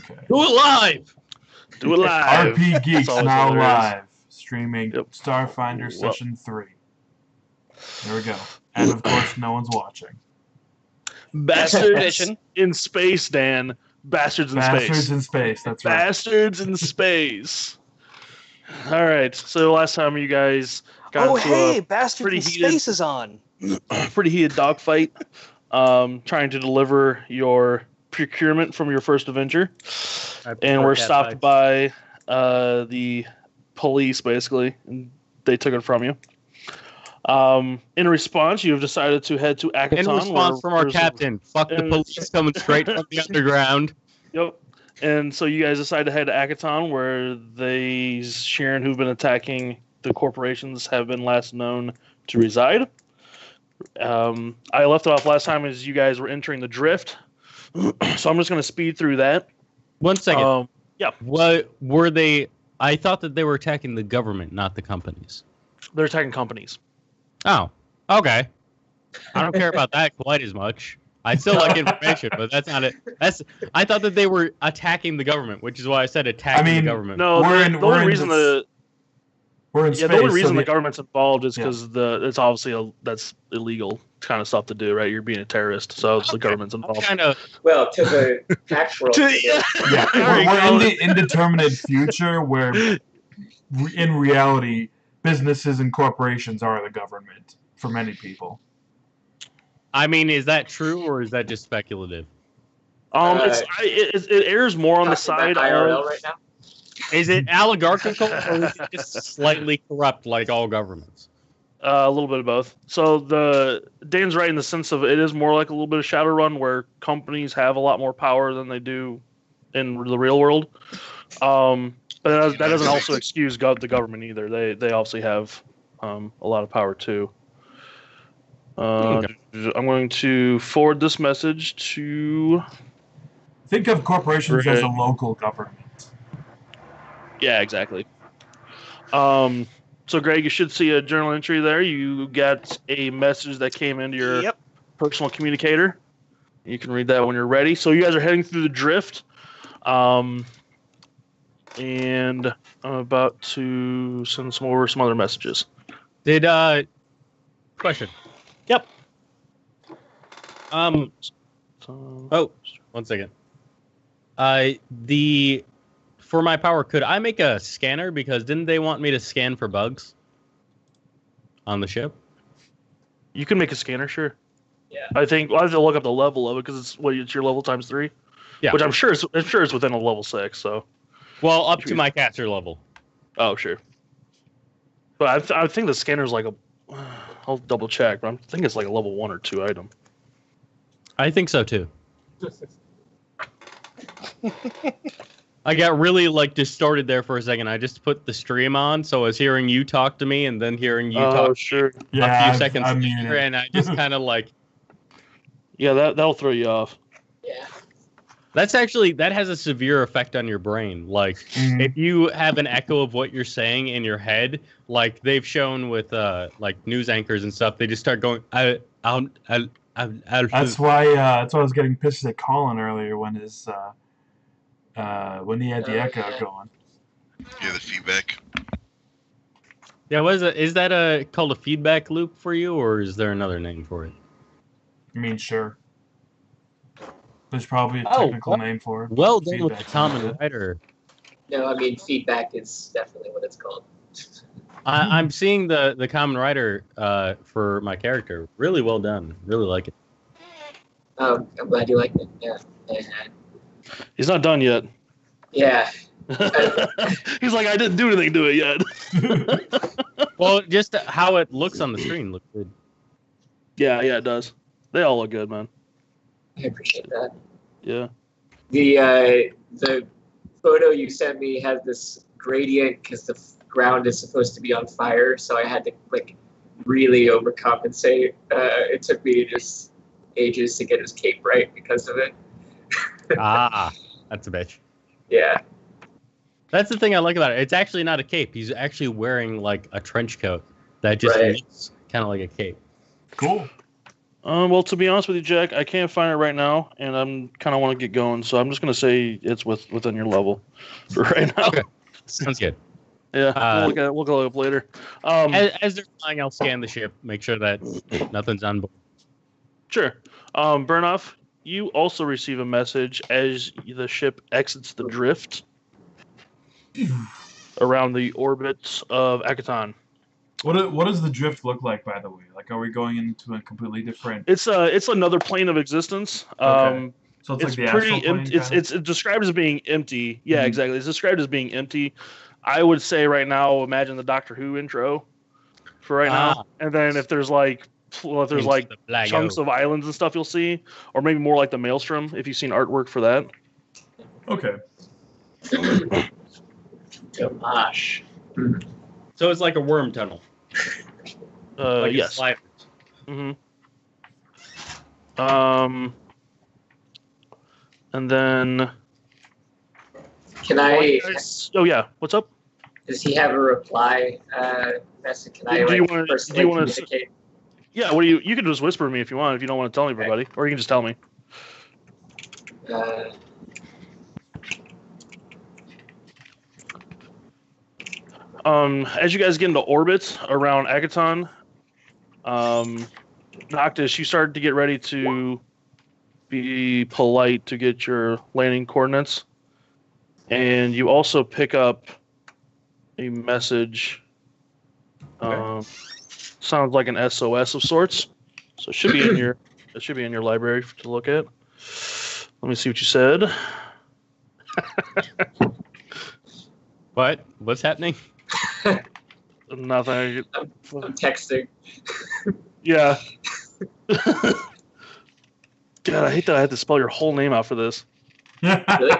Okay. Do it live. Do it live. RPGeeks now live, streaming Starfinder Session 3. There we go. And of course, no one's watching. Bastards in space, Dan. Bastards in space. Bastards in space, that's right. Bastards in space. All right. So last time you guys got into a Bastards in Space is on. Pretty heated dogfight, trying to deliver your procurement from your first adventure, and we're stopped by the police. Basically, and they took it from you. In response, you have decided to head to Akaton. In response from our captain, fuck the police coming straight from the underground. Yep. And so you guys decide to head to Akaton, where the Sharon who've been attacking the corporations have been last known to reside. I left it off last time as you guys were entering the drift, so I'm just going to speed through that. 1 second. Yeah. What were they? I thought that they were attacking the government, not the companies. They're attacking companies. Oh, okay. I don't care about that quite as much. I still like information, but that's not it. I thought that they were attacking the government, which is why I said attacking the government. No, the only reason the only reason the government's involved is because it's obviously that's illegal kind of stuff to do, right? You're being a terrorist, so the government's involved. To the tax world. We're in the indeterminate future where, in reality, businesses and corporations are the government for many people. I mean, is that true or is that just speculative? It airs more on the side IRL right now. Is it oligarchical or is it just slightly corrupt like all governments? A little bit of both. So Dan's right in the sense of it is more like a little bit of Shadowrun where companies have a lot more power than they do in the real world. But that doesn't also excuse the government either. They obviously have a lot of power too. I'm going to forward this message to... Think of corporations as a local government. Yeah, exactly. So, Greg, you should see a journal entry there. You got a message that came into your personal communicator. You can read that when you're ready. So you guys are heading through the drift. And I'm about to send some other messages. Question. Yep. Oh, 1 second. For my power, could I make a scanner? Because didn't they want me to scan for bugs on the ship? You can make a scanner, sure. Yeah. I think I'll have to look up the level of it because it's your level times 3. Yeah. Which I'm sure it's within a level 6. So. Well, up to my caster level. Oh, sure. But I think the scanner's like I'll double check, but I think it's like a level 1 or 2 item. I think so too. I got really distorted there for a second. I just put the stream on, so I was hearing you talk to me and then hearing you talk sure. a few seconds later, and I just kind of Yeah, that'll throw you off. Yeah. That has a severe effect on your brain. If you have an echo of what you're saying in your head, they've shown with news anchors and stuff, they just start going. That's why I was getting pissed at Colin earlier when he had the echo going. Yeah, the feedback. Yeah, what is it? Is that called a feedback loop for you, or is there another name for it? I mean, sure. There's probably a technical name for it. Well done with the common writer. No, I mean, feedback is definitely what it's called. I'm seeing the common writer for my character. Really well done. Really like it. I'm glad you liked it. Yeah. He's not done yet. Yeah. He's like, I didn't do anything to it yet. Well, just how it looks on the screen looks good. Yeah, it does. They all look good, man. I appreciate that. Yeah. The photo you sent me has this gradient because the ground is supposed to be on fire, so I had to really overcompensate. It took me just ages to get his cape right because of it. That's a bitch. Yeah. That's the thing I like about it. It's actually not a cape. He's actually wearing a trench coat that just looks kind of like a cape. Cool. Well, to be honest with you, Jack, I can't find it right now, and I'm kind of want to get going, so I'm just gonna say it's within your level for right now. Okay, sounds good. Yeah, we'll go up later. As they're flying, I'll scan the ship, make sure that nothing's on board. Sure. Burnoff, you also receive a message as the ship exits the drift around the orbits of Akaton. What does the drift look like, by the way? Like, are we going into a completely different? It's another plane of existence. Okay. So it's like the pretty astral plane, empty. It's described as being empty. Yeah, exactly. It's described as being empty. I would say right now, imagine the Doctor Who intro for right now, and then if there's like chunks of islands and stuff, you'll see, or maybe more like the Maelstrom if you've seen artwork for that. Okay. Gosh. So it's like a worm tunnel. Like Yes. Mm-hmm. And then Can I? Oh yeah, what's up? Does he have a reply message? Can I Do you like wanna- personally do you wanna- communicate? Yeah, what do you can just whisper to me if you want, if you don't want to tell everybody, or you can just tell me. As you guys get into orbit around Agaton, Noctis, you started to get ready to be polite to get your landing coordinates, and you also pick up a message. Sounds like an SOS of sorts, so it should be in your library to look at. Let me see what you said. What? What's happening? Nothing. I'm texting. Yeah. God, I hate that I had to spell your whole name out for this. Really?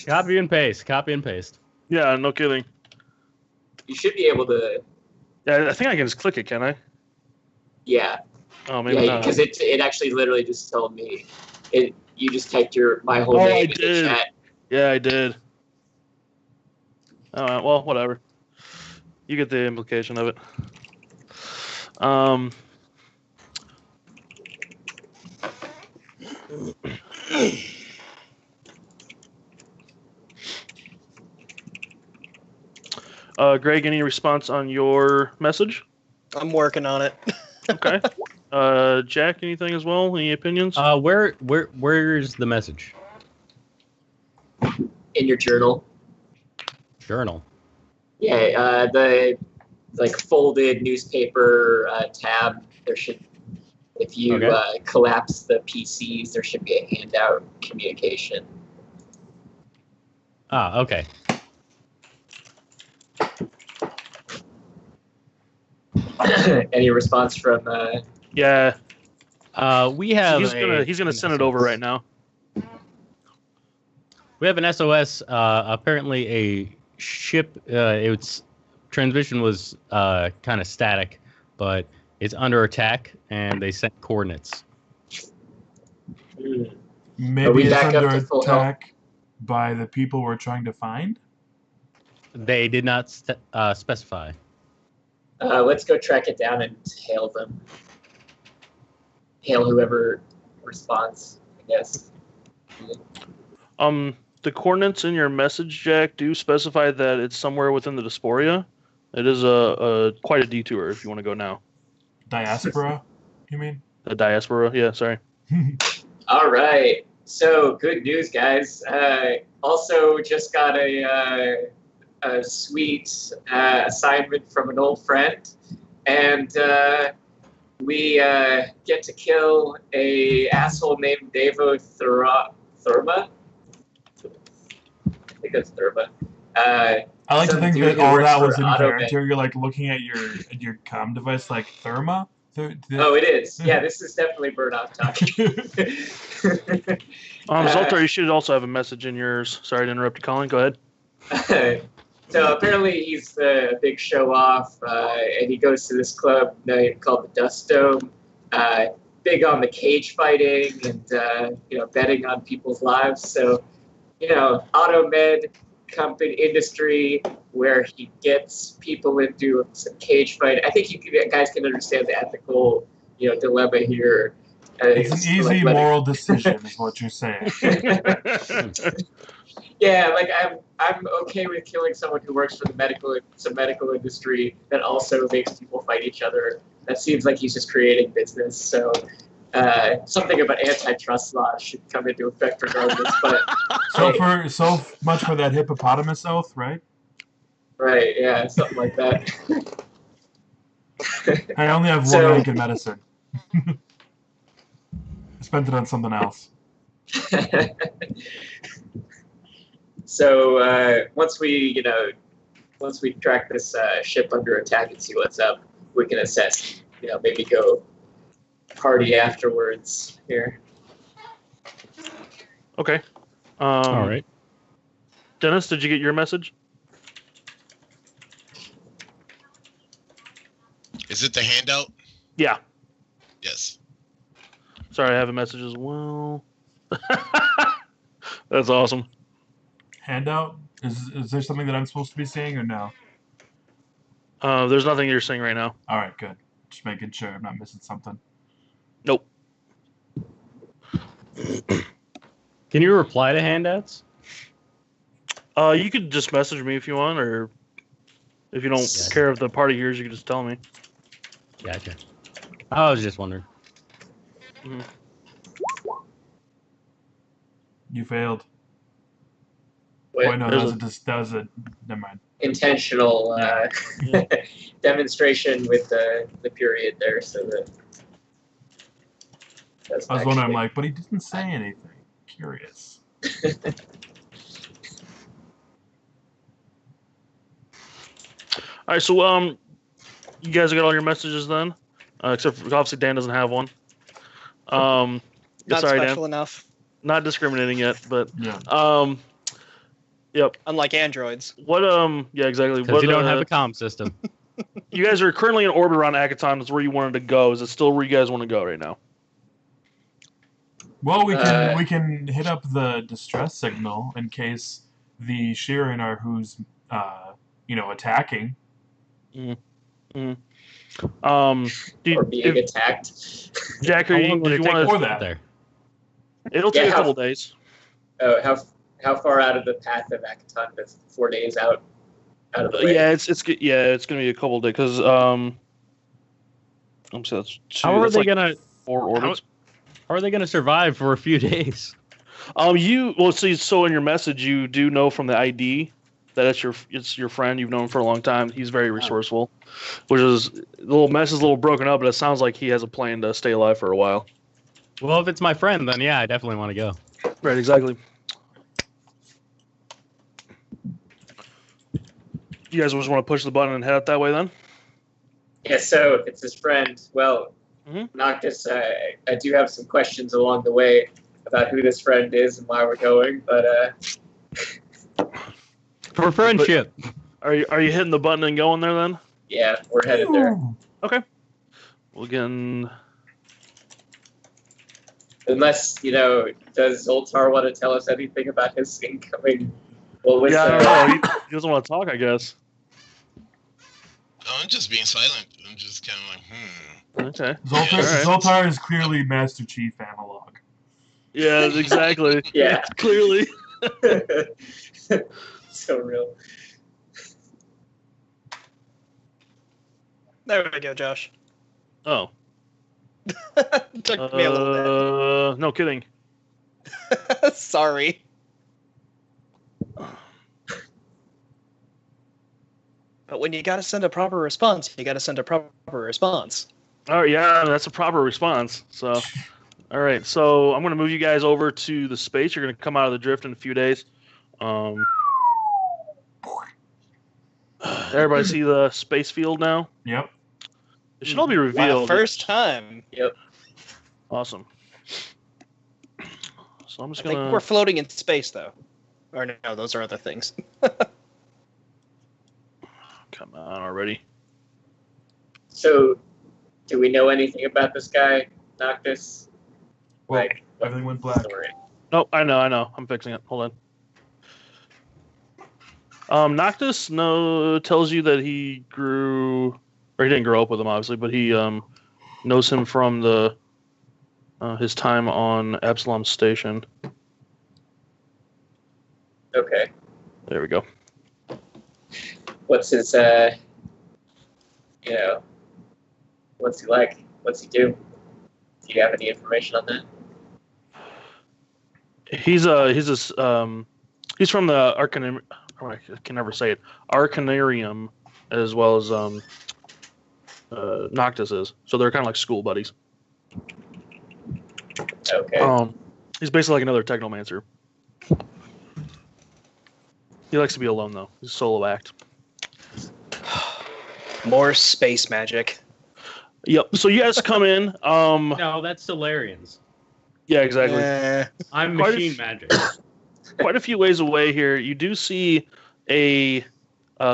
Copy and paste. Copy and paste. Yeah, no kidding. You should be able to. Yeah, I think I can just click it, can I? Yeah. Oh, maybe Yeah, not. because it actually literally just told me. You just typed my whole Oh, name I in the did. chat. Yeah, I did. All right, well, whatever. You get the implication of it. Greg, any response on your message? I'm working on it. Okay. Jack, anything as well? Any opinions? Where's the message? In your journal. Journal. Yeah, the like folded newspaper tab. There should, if you collapse the PCs, there should be a handout communication. Ah, okay. Any response from? Yeah. We have. He's gonna send it over right now. We have an SOS. Apparently, a ship. Its transmission was kind of static, but it's under attack, and they sent coordinates. Maybe it's under attack by the people we're trying to find. They did not specify. Let's go track it down and hail them. Hail whoever responds, I guess. The coordinates in your message, Jack, do specify that it's somewhere within the Diaspora. It is quite a detour if you want to go now. Diaspora, you mean? The Diaspora, yeah, sorry. All right. So good news, guys. Also, just got a sweet assignment from an old friend, and we get to kill a asshole named Devo Thurma. I think it's Thurma. I like to think that all that was in character. You're like looking at your comm device, like Therma. Oh, it is. Yeah, this is definitely Burnoff talking. Zoltar, you should also have a message in yours. Sorry to interrupt you, Colin. Go ahead. So apparently he's a big show off, and he goes to this club called the Dust Dome. Big on the cage fighting and betting on people's lives. So, Automed company industry where he gets people into some cage fight. I think you guys can understand the ethical, dilemma here. It's an easy moral decision, is what you're saying. Yeah, like I'm okay with killing someone who works for the medical industry that also makes people fight each other. That seems like he's just creating business. So something about antitrust laws should come into effect regardless. But so much for that hippopotamus oath, right? Right. Yeah, something like that. I only have one week in medicine. I spent it on something else. So once we track this ship under attack and see what's up, we can assess. Maybe go party afterwards here. Okay. All right. Dennis, did you get your message? Is it the handout? Yeah. Yes. Sorry, I have a message as well. That's awesome. Handout? Is there something that I'm supposed to be seeing or no? There's nothing you're seeing right now. All right, good. Just making sure I'm not missing something. Nope. Can you reply to handouts? You could just message me if you want, or if you don't care if the party hears, you can just tell me. Gotcha. I was just wondering. Mm-hmm. You failed. Wait, Wait, no, that was a. Never mind. Intentional demonstration with the period there, so that. I was wondering, like, but he didn't say anything. Curious. All right, so you guys got all your messages then, except for, obviously Dan doesn't have one. Not sorry, special Dan. enough. Not discriminating yet, but Yeah. Yep. Unlike androids. What yeah, exactly. Because you don't have a comm system. You guys are currently in orbit around Akaton. That's where you wanted to go. Is it still where you guys want to go right now? Well, we can hit up the distress signal in case the Shirin are who's attacking. Mm-hmm. Or being attacked. Jack, do you want for to? that? There. It'll take a couple days. Oh, how far out of the path of Akaton is 4 days out of the way? Yeah, it's gonna be a couple days because I'm sorry, that's two. How are that's they like gonna? 4 orbits? How are they gonna survive for a few days? See, so in your message, you do know from the ID that it's your friend. You've known him for a long time. He's very resourceful, which is the little mess is a little broken up, but it sounds like he has a plan to stay alive for a while. Well, if it's my friend, then yeah, I definitely want to go. Right, exactly. You guys just want to push the button and head out that way then? Yeah, so if it's his friend, well, Mm-hmm. Noctis, I do have some questions along the way about who this friend is and why we're going, but For friendship. Are you hitting the button and going there then? yeah, we're headed there. Okay. We'll get in. Unless, does Zoltar want to tell us anything about his incoming? Well, Yeah, I don't know. He doesn't want to talk, I guess. Oh, I'm just being silent. I'm just kind of like, Okay. Zoltar is clearly Master Chief analog. Yeah, exactly. Yeah. Clearly. So real. There we go, Josh. Oh. Took me a little No kidding. bit. Sorry. But when you gotta send a proper response, you gotta send a proper response. Oh, yeah, that's a proper response. So, all right. So I'm going to move you guys over to the space. You're going to come out of the drift in a few days. Everybody see the space field now? Yep. It should all be Wow, revealed. first time. Yep. Awesome. So I'm just I think going we're to... floating in space, though. Or no, those are other things. Come on already. So, do we know anything about this guy, Noctis? Well, Like, everything went black. story? Oh, I know. I'm fixing it. Hold Noctis tells you that he grew, or he didn't grow up with him, obviously, but he knows him from his time on Absalom Station. Okay. There we go. What's his, what's he like? What's he do? Do you have any information on that? He's from the Arcanum. Oh, I can never say it. Arcanarium, as well as Noctis is. So they're kind of like school buddies. Okay. He's basically like another technomancer. He likes to be alone though. He's a solo act. More space magic. Yep. So you guys come in. No, that's Solarians. Yeah, exactly. I'm Quite a machine f- magic. Quite a few ways away here, you do see a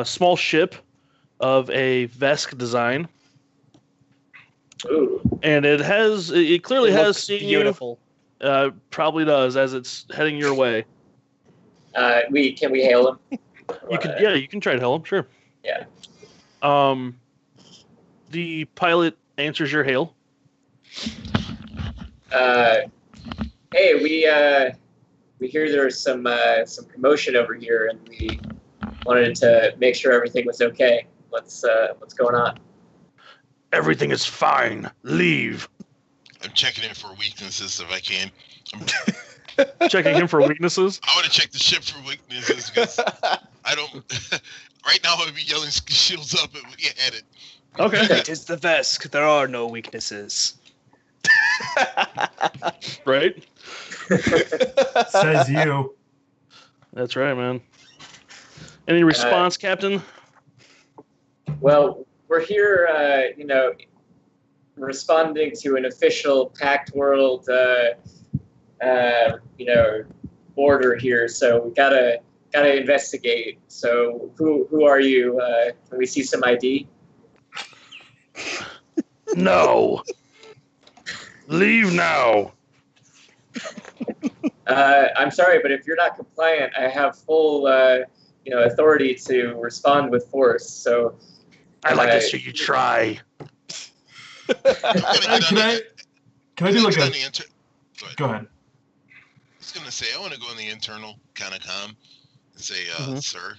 small ship of a Vesk design, Ooh. and it clearly has looks seen beautiful. you. Probably does, as it's heading your way. Can we hail him? You can try to hail him, sure. Yeah. The pilot answers your hail. Hey, we hear there's some commotion over here, and we wanted to make sure everything was okay. What's going on? Everything is fine. Leave. I'm checking in for weaknesses if I can. Checking him for weaknesses. I want to check the ship for weaknesses because I don't. Right now, I would be yelling shields up and we had it. Okay. It is the Vesk. There are no weaknesses. Right? Says you. That's right, man. Any response, Captain? Well, we're here, responding to an official Pact World, order here. So we gotta investigate. So who are you? Can we see some ID? No. Leave now. I'm sorry, but if you're not compliant, I have full, authority to respond with force. So I'd like to see you try. Can I do like a? Go ahead. I was gonna say I want to go in the internal kind of comm and say, sir,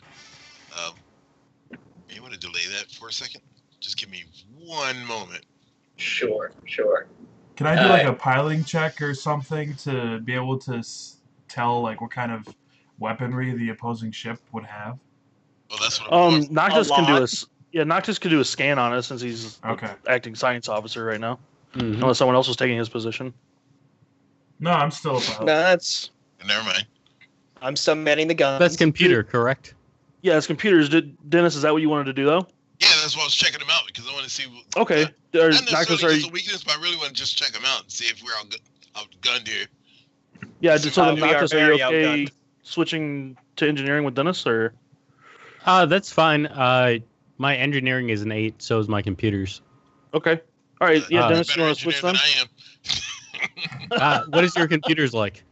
you want to delay that for a second? Just give me one moment. Sure. Can I do like a piloting check or something to be able to tell like what kind of weaponry the opposing ship would have? Well, that's what I'm going Noctis can do a scan on it since he's Okay. acting science officer right now. Mhm. Unless someone else was taking his position. No, I'm still a pilot. No, Never mind. I'm still manning the gun. That's computer, correct? Yeah, it's computers. Dennis, is that what you wanted to do though? Yeah, that's why I was checking them out because I want to see. Okay. Not necessarily just a weakness, but I really want to just check them out and see if we're outgunned here. Yeah, so then we are Noctis, are you very okay outgunned. switching to engineering with Dennis, or? That's fine. My engineering is an 8, so is my computers. Okay. All right. Yeah, Uh, Dennis, you want to switch them? Than I am. What is your computers like?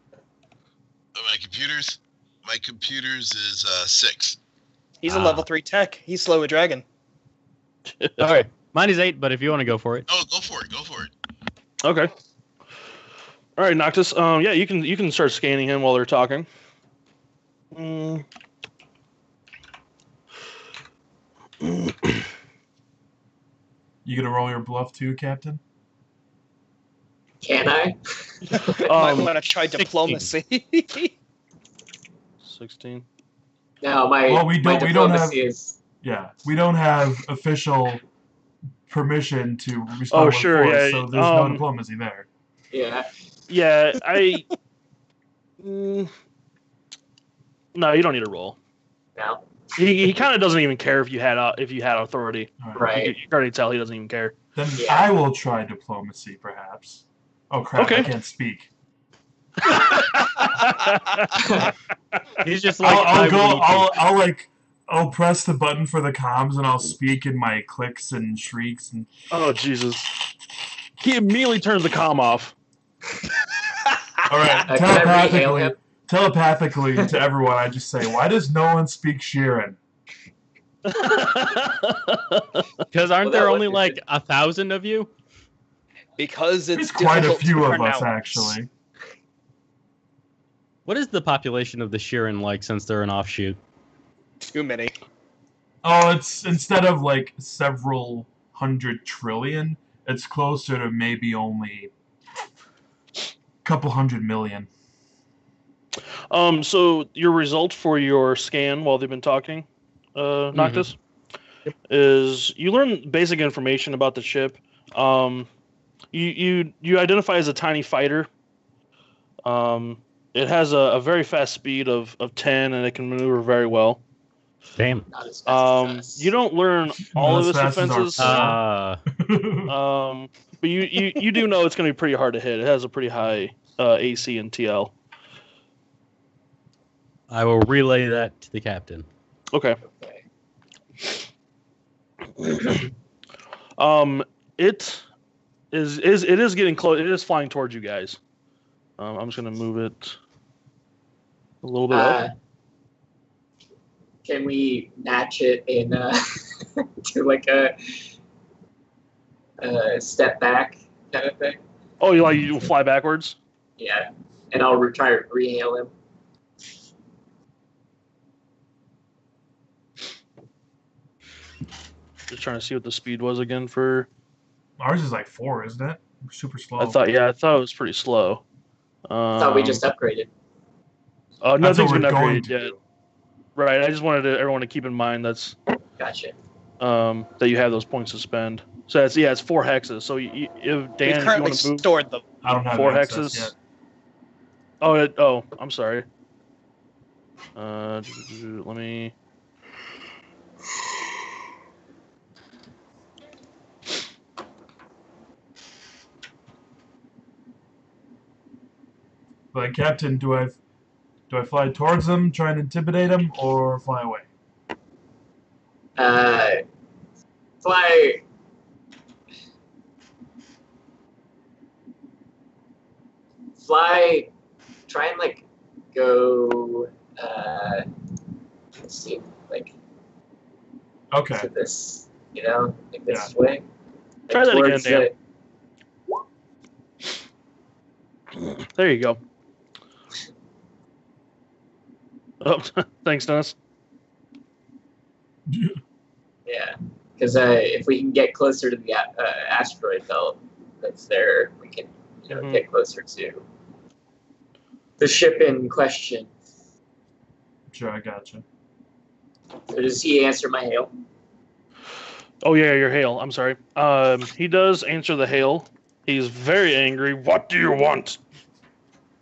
My computers is 6. He's a level 3 tech. He's slow a dragon. All right, mine is 8, but if you want to go for it. Oh, go for it. Okay. All right, Noctis. Yeah, you can start scanning him while they're talking. You gonna roll your bluff too, Captain? Can I? Might want to try diplomacy. 16. No, my We don't diplomacy have. is. Yeah, we don't have official permission to respond with sure, force, yeah, so there's no diplomacy there. Yeah. Yeah, no, you don't need to roll. No. He kind of doesn't even care if you had authority. All Right. You can already tell he doesn't even care. Then Yeah. I will try diplomacy, perhaps. Oh crap! Okay. I can't speak. He's just like I'll press the button for the comms and I'll speak in my clicks and shrieks and. Oh Jesus! He immediately turns the comm off. All right, Can I re-hail him? Telepathically to everyone, I just say, why does no one speak Sheeran? Because aren't there only like 1,000 of you? Because it's There's quite a difficult few to of pronounce. us, actually. What is the population of the Sheeran like since they're an offshoot? Too many. Oh, it's instead of like several 100 trillion, it's closer to maybe only a couple 100 million. So your result for your scan while they've been talking, Noctis, is you learn basic information about the ship. You identify as a tiny fighter. It has a very fast speed of 10, and it can maneuver very well. Damn. Not as fast as us. You don't learn all Not of as its fast as our defenses. But you do know it's going to be pretty hard to hit. It has a pretty high AC and TL. I will relay that to the captain. Okay. Okay. It is getting close. It is flying towards you guys. I'm just gonna move it a little bit up. Can we match it in to like a step back kind of thing? Oh, you fly backwards? Yeah, and I'll try to rehail him. Just trying to see what the speed was again for. Ours is like 4, isn't it? We're super slow. I thought it was pretty slow. I thought we just upgraded. Nothing's what been we're going upgraded to yet. do. Right. I just wanted everyone to keep in mind that's Gotcha. that you have those points to spend. So it's 4 hexes. So if Dan, We've if you currently want to move stored them. I don't have 4 access hexes. yet. Oh, I'm sorry. Let me. But Captain, do I fly towards them, try and intimidate them, or fly away? Fly. Try and like go. Let's see, like Okay. to this, like this Yeah. way. Like Try that again, towards Dan. the- There you go. Oh, thanks, Dennis. Yeah, because if we can get closer to the asteroid belt that's there, we can Mhm. get closer to the ship in question. Sure, I gotcha. So does he answer my hail? Oh yeah, your hail. I'm sorry. He does answer the hail. He's very angry. What do you want?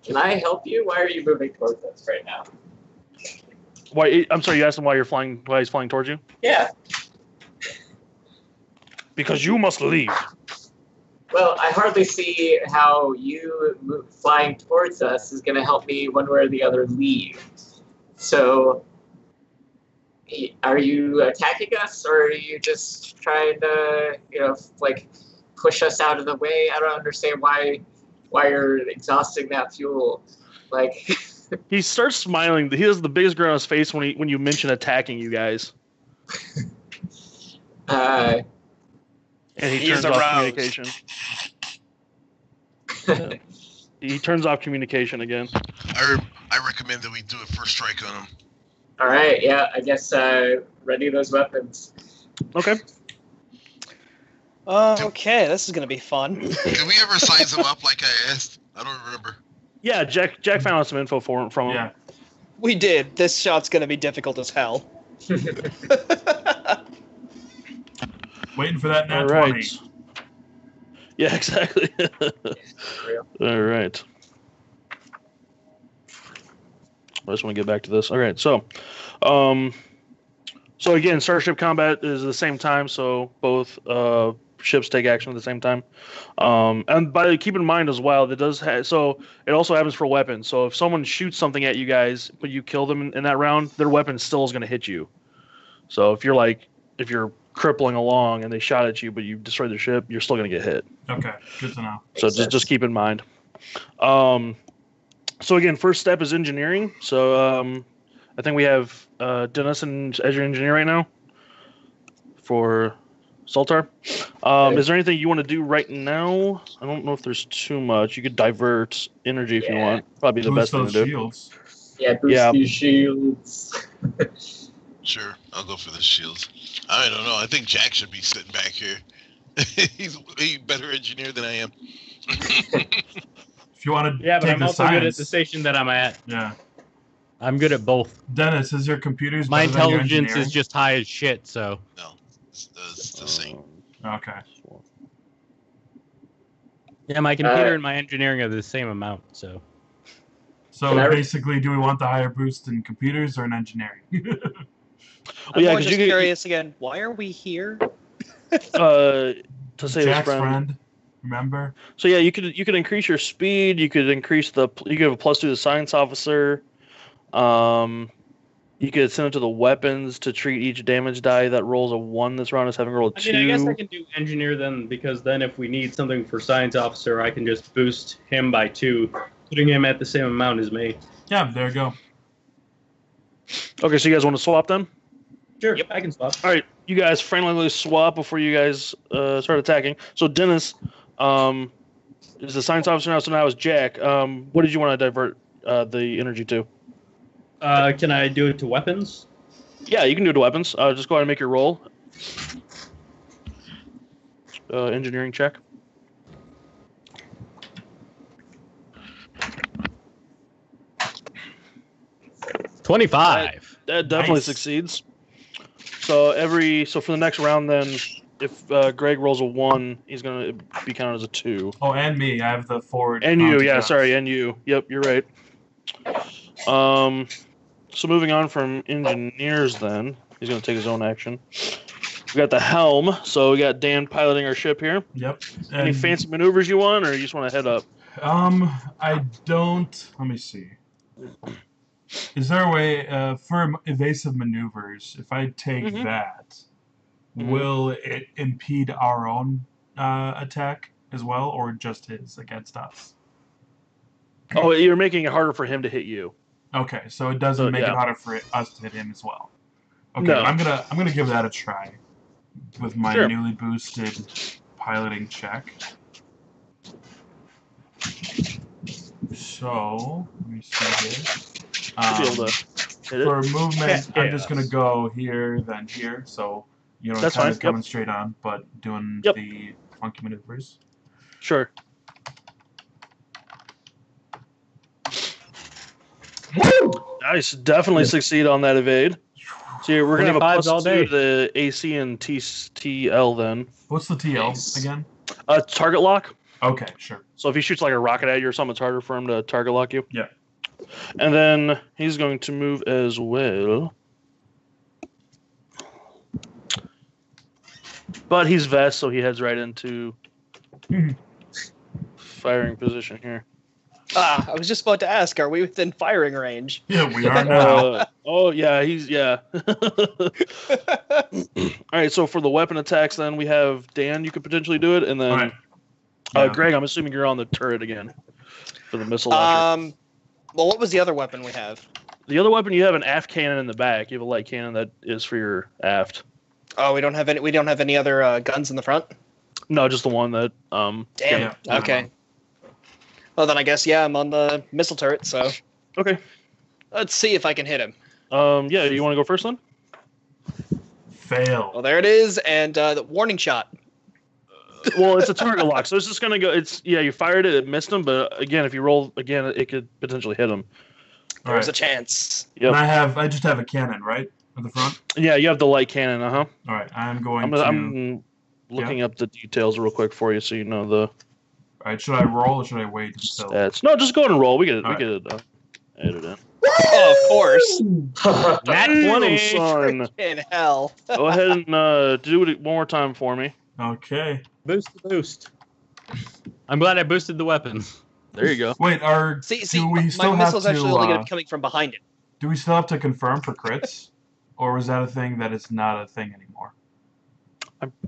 Can I help you? Why are you moving towards us right now? Why? I'm sorry. You asked him why he's flying towards you. Yeah. Because you must leave. Well, I hardly see how you flying towards us is going to help me one way or the other leave. So, are you attacking us, or are you just trying to, like, push us out of the way? I don't understand why you're exhausting that fuel. Like, He starts smiling. He has the biggest grin on his face when you mention attacking you guys. And he He is turns off aroused. communication. He turns off communication again. I recommend that we do a first strike on him. all right, yeah, I guess ready those weapons. Okay. Okay, this is gonna be fun. Did we ever size him up like I asked? I don't remember. Yeah, Jack found out some info from him. Yeah. We did. This shot's gonna be difficult as hell. Waiting for that nat All 20. right. Yeah, exactly. All right. I just want to get back to this. All right, so again, Starship combat is at the same time, so both ships take action at the same time. And keep in mind as well, that so it also happens for weapons. So if someone shoots something at you guys, but you kill them in that round, their weapon still is going to hit you. So if you're crippling along and they shot at you, but you destroyed their ship, you're still going to get hit. Okay, good to know. So just keep in mind. So again, first step is engineering. So I think we have Dennis as your engineer right now for Saltar. Is there anything you want to do right now? I don't know if there's too much. You could divert energy if you want. Probably the best thing to do. Shields. Yeah, boost these shields. Sure, I'll go for the shields. I don't know. I think Jack should be sitting back here. He's a better engineer than I am. If you want to Yeah, but take I'm the also science, good at the station that I'm at. Yeah. I'm good at both. Dennis, is your computer's My better than your intelligence is engineering? just high as shit, so. No, it's the same. Okay. Yeah, my computer and my engineering are the same amount, so. So basically, do we want the higher boost in computers or in engineering? I'm more just curious again. Why are we here? To save Jack's his friend. Remember? So yeah, you could increase your speed. You could increase you could have a +2 to science officer. You could send it to the weapons to treat each damage die that rolls a 1 this round as having rolled a 2. I mean, I guess I can do engineer then, because then if we need something for science officer, I can just boost him by 2, putting him at the same amount as me. Yeah, there you go. Okay, so you guys want to swap then? Sure, yep, I can swap. All right, you guys friendly swap before you guys start attacking. So Dennis is the science officer now, so now is Jack. What did you want to divert the energy to? Can I do it to weapons? Yeah, you can do it to weapons. Just go ahead and make your roll. Engineering check. 25. That definitely succeeds. So for the next round, then, if Greg rolls a 1, he's gonna be counted as a 2. Oh, and me. I have the forward. And you, yeah, sorry, and you. Yep, you're right. So moving on from engineers, then he's gonna take his own action. We got the helm, so we got Dan piloting our ship here. Yep. Any fancy maneuvers you want, or you just want to head up? I don't. Let me see. Is there a way for evasive maneuvers? If I take that, will it impede our own attack as well, or just his against us? Oh, you're making it harder for him to hit you. Okay, so it doesn't make it harder for us to hit him as well. Okay, No. I'm gonna give that a try with my newly boosted piloting check. So let me see here. For movement, I'm just gonna go here, then here. So That's kind of fine. coming straight on, but doing the funky maneuvers. Sure. Woo! Nice, definitely succeed on that evade. So we're gonna have a 25s all day. +2 to the AC and TL then. What's the TL again? Target lock. Okay, sure. So if he shoots like a rocket at you or something, it's harder for him to target lock you. Yeah. And then he's going to move as well. But he's vest, so he heads right into firing position here. I was just about to ask, are we within firing range? Yeah, we are now. Oh, yeah, All right, so for the weapon attacks, then we have Dan, you could potentially do it, and then Greg, I'm assuming you're on the turret again for the missile launcher. Well, what was the other weapon we have? The other weapon, you have an aft cannon in the back. You have a light cannon that is for your aft. Oh, we don't have any. We don't have any other guns in the front. No, just the one that. Damn. Okay. Well, then I guess I'm on the missile turret. So. Okay. Let's see if I can hit him. Yeah, you want to go first then? Fail. Well, there it is, and the warning shot. Well, it's a target lock, so it's just gonna go. You fired it, it missed him, but again, if you roll again, it could potentially hit him. There's a chance. Yep. And I just have a cannon, right, at the front. Yeah, you have the light cannon. All right, I'm looking up the details real quick for you, so you know the. All right, should I roll or should I wait until? Stats. No, just go ahead and roll. We get it. Edit in. Oh, of course. Nat 20. Son. In hell. Go ahead and do it one more time for me. Okay. Boost. I'm glad I boosted the weapons. There you go. Wait, See, we still my have missile's to, actually only going to be coming from behind it. Do we still have to confirm for crits, or was that a thing that it's not a thing anymore?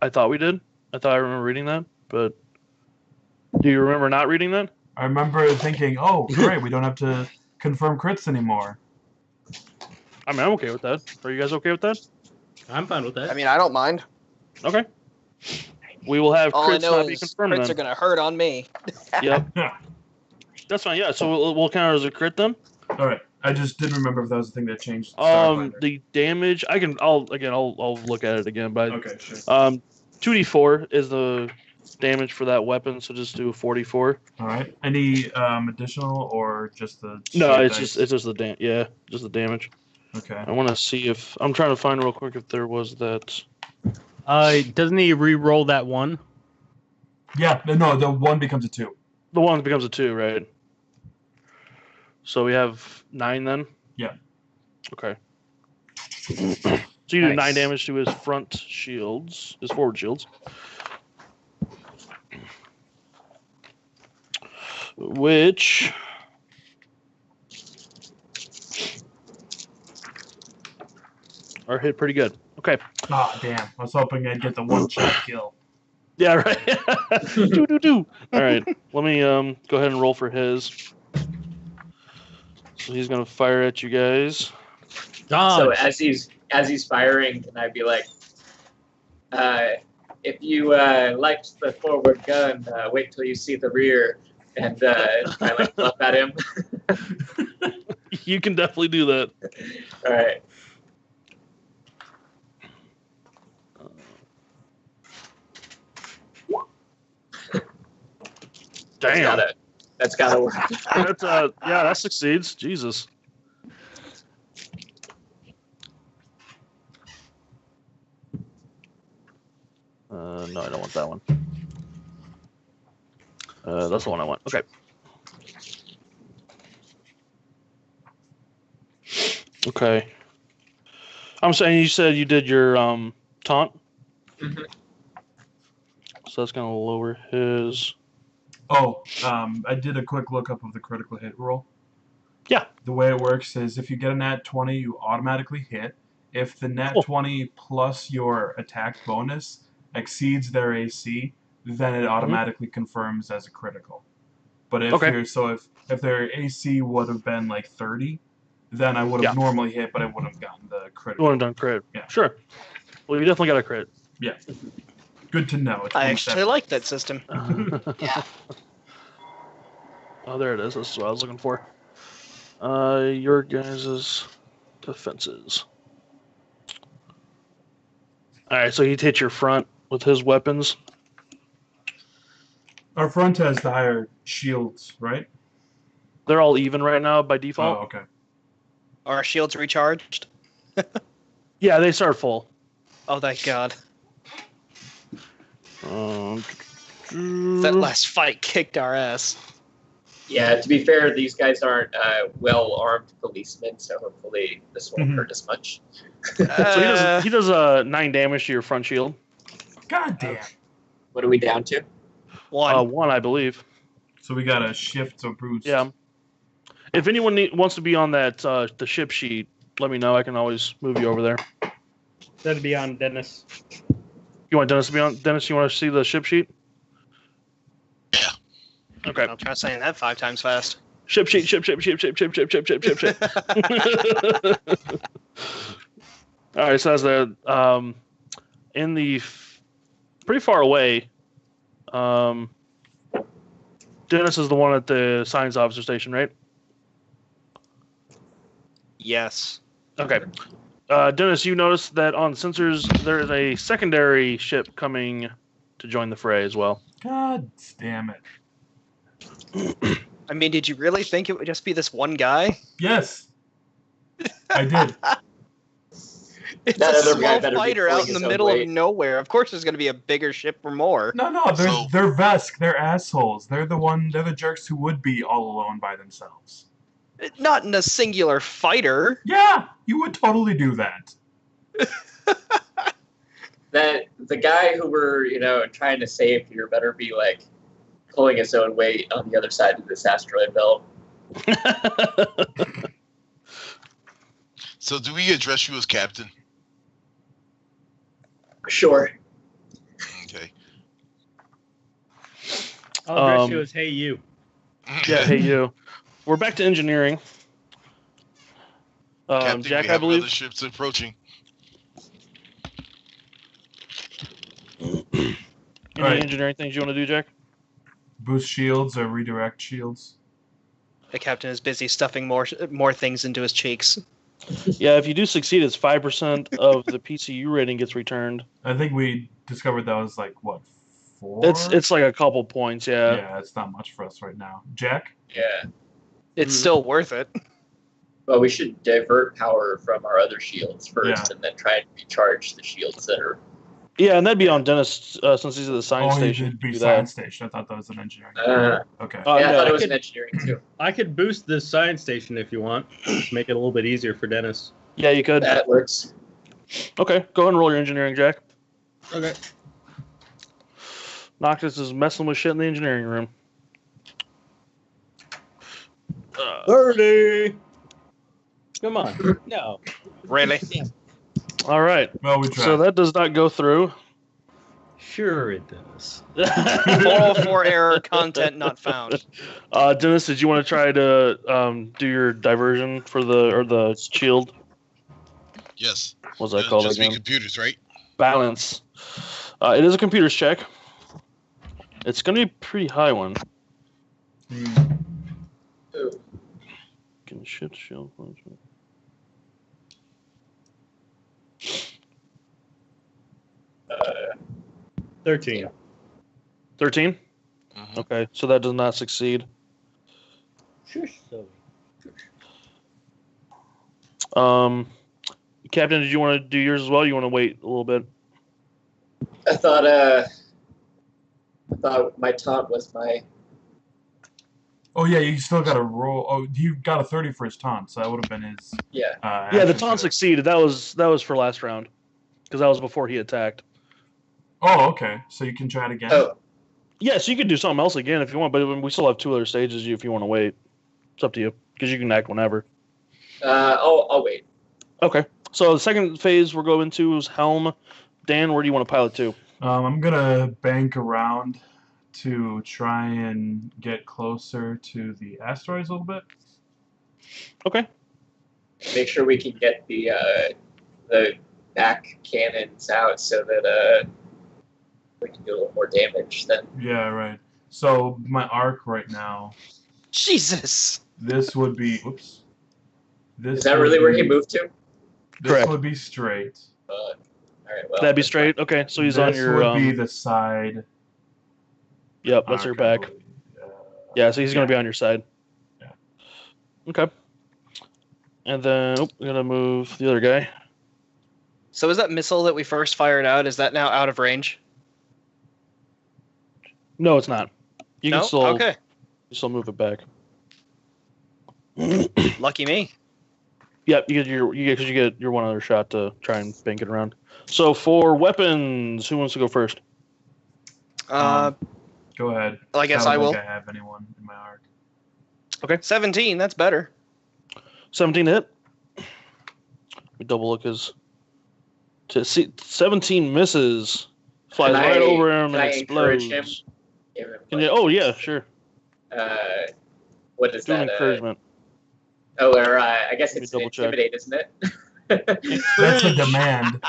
I thought we did. I thought I remember reading that, but do you remember not reading that? I remember thinking, oh, great, we don't have to confirm crits anymore. I mean, I'm okay with that. Are you guys okay with that? I'm fine with that. I mean, I don't mind. Okay. We will have All I crits know not be is confirmed crits then. are gonna hurt on me. Yep. That's fine. Yeah. So we'll count it as a crit then. All right. I just didn't remember if that was the thing that changed Starfinder. The damage. I'll look at it again. But Okay, sure. 2d4 is the damage for that weapon. So just do 44. All right. Any additional or just the? No, straight it's dice? just the just the damage. Okay. I want to see if I'm trying to find real quick if there was that. Doesn't he re-roll that one? Yeah. No, the 1 becomes a 2. The one becomes a 2, right? So we have 9 then. Yeah. Okay. So you do Nice. 9 damage to his front shields, his forward shields. Which are hit pretty good. Okay. Ah, damn. I was hoping I'd get the 1 shot kill. Yeah, right. do. All right. Let me go ahead and roll for his. So he's gonna fire at you guys. So Dodge. as he's firing, can I be like, if you liked the forward gun, wait till you see the rear, and I like bluff at him. You can definitely do that. All right. Damn. That's gotta work. That's yeah, that succeeds. Jesus. No, I don't want that one. That's the one I want. Okay. Okay. I'm saying you said you did your taunt, Mhm. so that's gonna lower his. Oh, I did a quick lookup of the critical hit roll. Yeah. The way it works is if you get a nat 20, you automatically hit. If the nat Cool. 20 plus your attack bonus exceeds their AC, then it automatically confirms as a critical. But if Okay. if their AC would have been like 30, then I would have Yeah. normally hit, but I wouldn't have gotten the You critical. want done crit? Yeah. Sure. Well, you definitely got a crit. Good to know. It's I 1 actually step. like that system. Yeah. Oh, there it is. This is what I was looking for. Your guys' defenses. All right, so he hit your front with his weapons. Our front has the higher shields, right? They're all even right now by Oh, default. okay. Are our shields recharged? Yeah, they start full. Oh, thank God. Um, That last fight kicked our ass. Yeah. To be fair, these guys aren't well-armed policemen, so hopefully this won't Mhm. hurt as much. so he does 9 damage to your front shield. God damn. What are we down to? 1. 1, I believe. So we got a shift to boost. Yeah. If anyone wants to be on that the ship sheet, let me know. I can always move you over there. That'd be on Dennis. You want Dennis to be on? Dennis, you want to see the ship sheet? Yeah. Okay. I'll try saying that 5 times fast. Ship sheet. All right, so as the in the pretty far away, Dennis is the one at the science officer station, right? Yes. Okay. Dennis, you noticed that on sensors there is a secondary ship coming to join the fray as well. God damn it. I mean, did you really think it would just be this one guy? Yes. I did. It's That a other guy small better be fighter out pulling in the his own middle weight. of nowhere. Of course, there's going to be a bigger ship or more. No, So- they're Vesk. They're assholes. They're the jerks who would be all alone by themselves. Not in a singular fighter. Yeah, you would totally do that. That the guy who we're trying to save here better be like pulling his own weight on the other side of this asteroid belt. So do we address you as captain? Sure. Okay. I'll address Um, you as hey you. Yeah, hey you. We're back to engineering. Captain, Jack, we I have believe. other ships approaching. Any Alright. engineering things you want to do, Jack? Boost shields or redirect shields. The captain is busy stuffing more things into his cheeks. Yeah, if you do succeed, it's 5% of the PCU rating gets returned. I think we discovered that was like what, 4? It's like a couple points, yeah. Yeah, it's not much for us right now. Jack? Yeah. It's still worth it. Well, we should divert power from our other shields first, Yeah. and then try and recharge the shields that are. Yeah, and that'd be on Dennis since he's at the science Oh, station. it'd be Do science station. I thought that was an engineering. Okay. Yeah, I no, thought it was an engineering too. I could boost the science station if you want. Just make it a little bit easier for Dennis. yeah, you could. That works. Okay, go ahead and roll your engineering, Jack. Okay. Noctis is messing with shit in the engineering room. 30. Come on. No. Really? All right. Well, we tried. So that does not go through. Sure it does. 404 error, content not found. Dennis, did you want to try to do your diversion for the shield? Yes. What's that called Just be again? computers, right? Balance. It is a computer's check. It's going to be a pretty high one. Ooh. Can shit shield. 13. 13? Mhm. Okay, so that does not succeed. Shush, Zoe. Captain, did you want to do yours as well? You want to wait a little bit? I thought my taunt was my. Oh yeah, you still got to roll. Oh, you got a 30 for his taunt, so that would have been his. Yeah. Yeah, the action taunt for- succeeded. That was for last round, because that was before he attacked. Oh, okay. So you can try it again. Oh, Yeah, so you could do something else again if you want, but we still have 2 other stages if you want to wait. It's up to you, because you can act whenever. I'll wait. Okay, so the second phase we're going to is Helm. Dan, where do you want to pilot to? I'm gonna bank around to try and get closer to the asteroids a little bit. Okay. Make sure we can get the back cannons out so that we can do a little more damage. Then. Yeah, right. So my arc right now, Jesus. this would be. Oops. This Is that would really where he be- moved to? This Correct. would be straight. All right. Well, That'd be straight. Okay, so he's on This your. would be the side. Yep, that's your arc, I back. believe. Yeah, so he's going to yeah. be on your side. Yeah. Okay. And then we're going to move the other guy. So is that missile that we first fired out, is that now out of range? No, it's not. You No? can still, Okay. you still move it back. Lucky me. Yep, you get your one other shot to try and bank it around. So for weapons, who wants to go first? Go ahead. Well, I guess don't I will. think I have anyone in my arc. 17, that's better. 17 to hit. We double look his. 17 misses. Flies Can right I- over him can and I encourage explodes. Give him, Can you, oh yeah, sure. what is Do an that? encouragement. Or I guess Let me it's double check. intimidate, isn't it? That's a demand.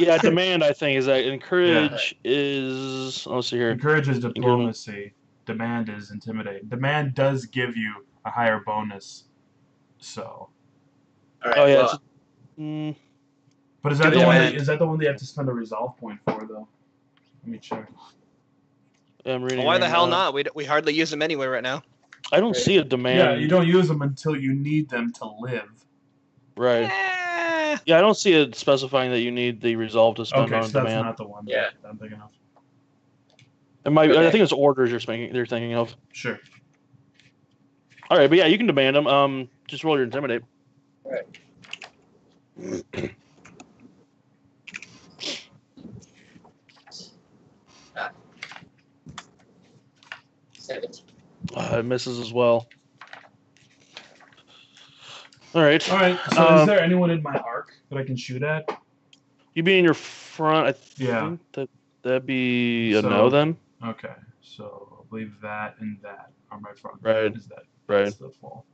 Yeah, demand. I think is that encourage is. Let's see here. Encourage is diplomacy. Demand is intimidate. Demand does give you a higher bonus. So. All right. Oh yeah. well, It's, mm, But is that Give the one? demand. Is that the one that you have to spend a resolve point for, though? Let me check. I'm reading. Well, why the right hell now. not? We hardly use them anyway right now. I don't see a demand. Yeah, you don't use them until you need them to live. Right. Eh. Yeah, I don't see it specifying that you need the resolve to spend Okay, on so that's demand. not the one. Yeah. That I'm thinking of. It might. I Okay. think it's orders they're thinking of. Sure. All right, but yeah, you can demand them. Just roll your intimidate. Right. 17. It misses as well. All right. All right. So, is there anyone in my arc that I can shoot at? You be in your front. I Yeah. think that'd be a So- no then. Okay. So I'll leave that and that. on my front. Right. Is that Right. that's the fall.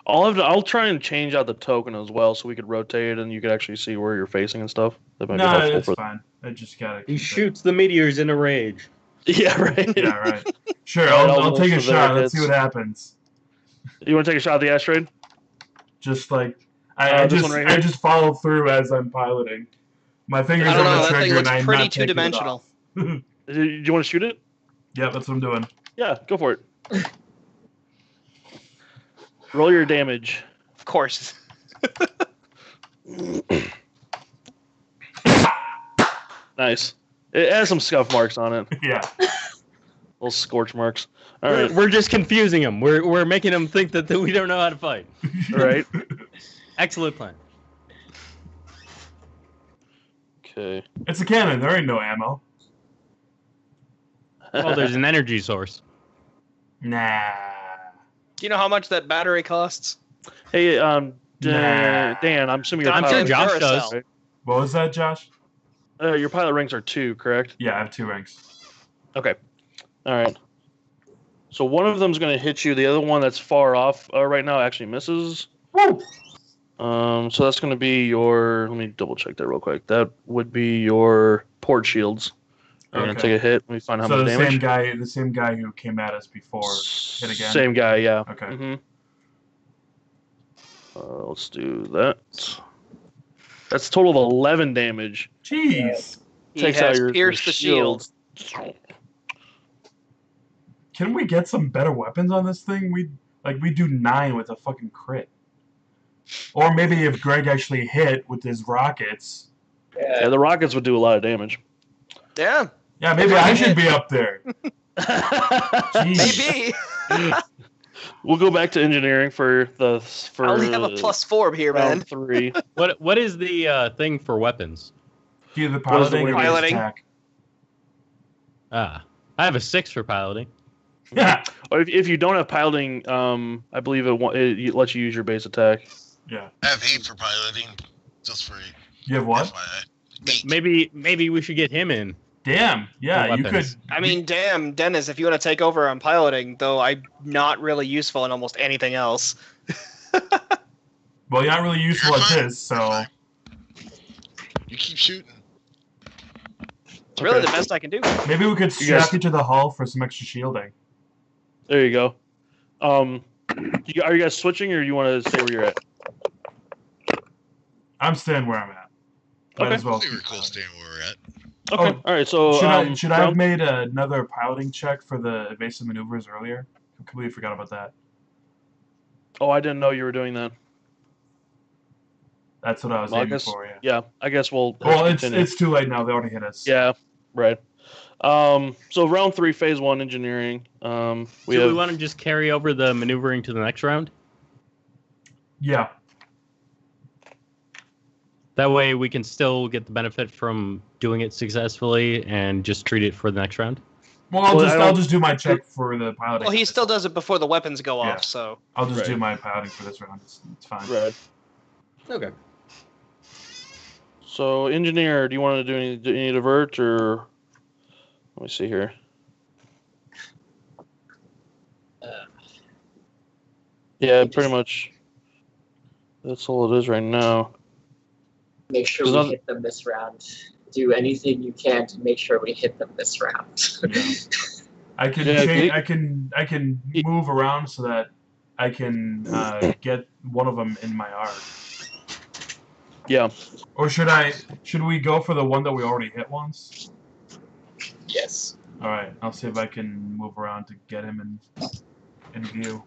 I'll try and change out the token as well, so we could rotate and you could actually see where you're facing and stuff. That might be No, helpful. it's fine. I just gotta. He keep shoots the meteors in a rage. Yeah, right. It. Yeah, right. Sure, Alright, I'll almost take a for shot. their Let's see hits. what happens. You want to take a shot at the asteroid? Just like I this just one right here? I just follow through as I'm piloting. My fingers I don't on know, the that thing trigger looks and I'm pretty not taking it two-dimensional. off. Do you want to shoot it? Yeah, that's what I'm doing. Yeah, go for it. Roll your damage. Of course. Nice. It has some scuff marks on it. Yeah. Little scorch marks. All right. We're just confusing him. We're making him think that we don't know how to fight. All right. Excellent plan. Okay. It's a cannon. There ain't no ammo. Oh, there's an energy source. Nah. Do you know how much that battery costs? Hey, Nah. Dan, I'm assuming your I'm pilot sure Josh Duracell. does. right? What was that, Josh? Your pilot ranks are 2, correct? Yeah, I have 2 ranks. Okay. All right. So one of them's going to hit you. The other one that's far off right now actually misses. Woo! So that's going to be your. Let me double check that real quick. That would be your port shields. You're going to Okay. take a hit. Let me find how So much the damage. same guy who came at us before hit again. Same guy, yeah. Okay. Mm-hmm. Let's do that. That's a total of 11 damage. Jeez. He Takes out has your pierced the shield. Can we get some better weapons on this thing? We do 9 with a fucking crit. Or maybe if Greg actually hit with his rockets. Yeah, the rockets would do a lot of damage. Yeah, Yeah, maybe I should be up there. Jeez. maybe. We'll go back to engineering for I only have a +4 here, man. round 3. What is the thing for weapons? Either What is the piloting or piloting? attack. I have a 6 for piloting. Yeah. Or if you don't have piloting, I believe it lets you use your base attack. Yeah. I have 8 for piloting, just for You have what? FYI. 8. Maybe we should get him in. Damn. Yeah, For you could. weapons. I mean, damn, Dennis, if you want to take over on piloting, though I'm not really useful in almost anything else. Well, you're not really useful You're at fine. this, so. You keep shooting. It's really Okay. the best I can do. Maybe we could You strap guys- you to the hull for some extra shielding. There you go. Are you guys switching, or you want to stay where you're at? I'm staying where I'm at. Might Okay. as well. We were keep cool piloting. staying where we're at. Okay. All right. So Should I have round- made another piloting check for the evasive maneuvers earlier? I completely forgot about that. Oh, I didn't know you were doing that. That's what I was Well, I aiming guess- for, yeah. Yeah, I guess we'll. Well, continue. it's too late now. They already hit us. Yeah, right. So round 3, phase 1, engineering. We want to just carry over the maneuvering to the next round? Yeah. That way we can still get the benefit from doing it successfully and just treat it for the next round? Well, Well, I'll just do my check for the piloting. Well, he still does it before the weapons go Yeah. off, so. I'll just do Right. my piloting for this round. It's fine. Right. Okay. So engineer, do you want to do any divert, or let me see here. Yeah, pretty much. That's all it is right now. Make sure There's we nothing- hit them this round. Do anything you can to make sure we hit them this round. Yeah. I can Yeah, change, he- I can move around so that I can get one of them in my arc. Yeah. Or should we go for the one that we already hit once? Yes. All right, I'll see if I can move around to get him in view.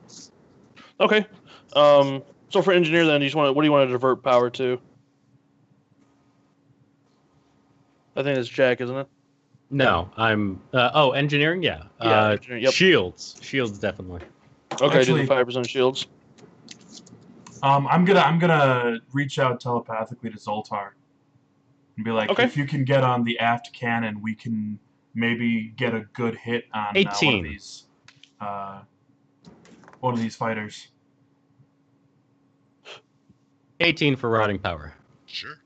Okay. So for engineer, then, what do you want to divert power to? I think it's Jack, isn't it? No, I'm... engineering? Yeah. Yeah, engineering, yep. Shields. Shields, definitely. Okay, Actually- do the 5% shields. I'm gonna reach out telepathically to Zoltar and be like, Okay. if you can get on the aft cannon, we can maybe get a good hit on 18. One of these fighters. 18 for routing power. Sure.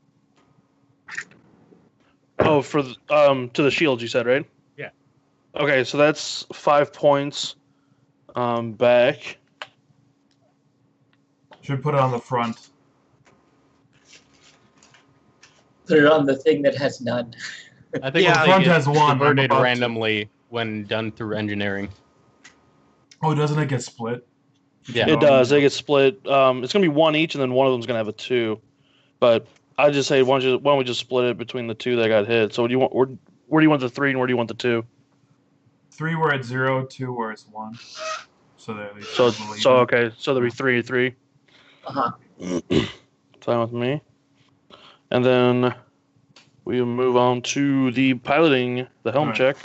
Oh, for to the shields, you said, right? Yeah. Okay, so that's 5 points. Back. Should put it on the front. Put it on the thing that has none. I think Yeah. The front it has one. I'm converted about to- randomly when done through engineering. Oh, doesn't it get split? Yeah. It does. They get split. It's going to be one each, and then one of them's going to have a 2. But I just say, why don't we just split it between the 2 that got hit? So, do you want where do you want the 3 and where do you want the 2? 3 where it's 0, 2 where it's 1. So there. So okay. So there'll be 3, 3. Uh-huh. Fine with me. And then we move on to the piloting, the helm Alright. check.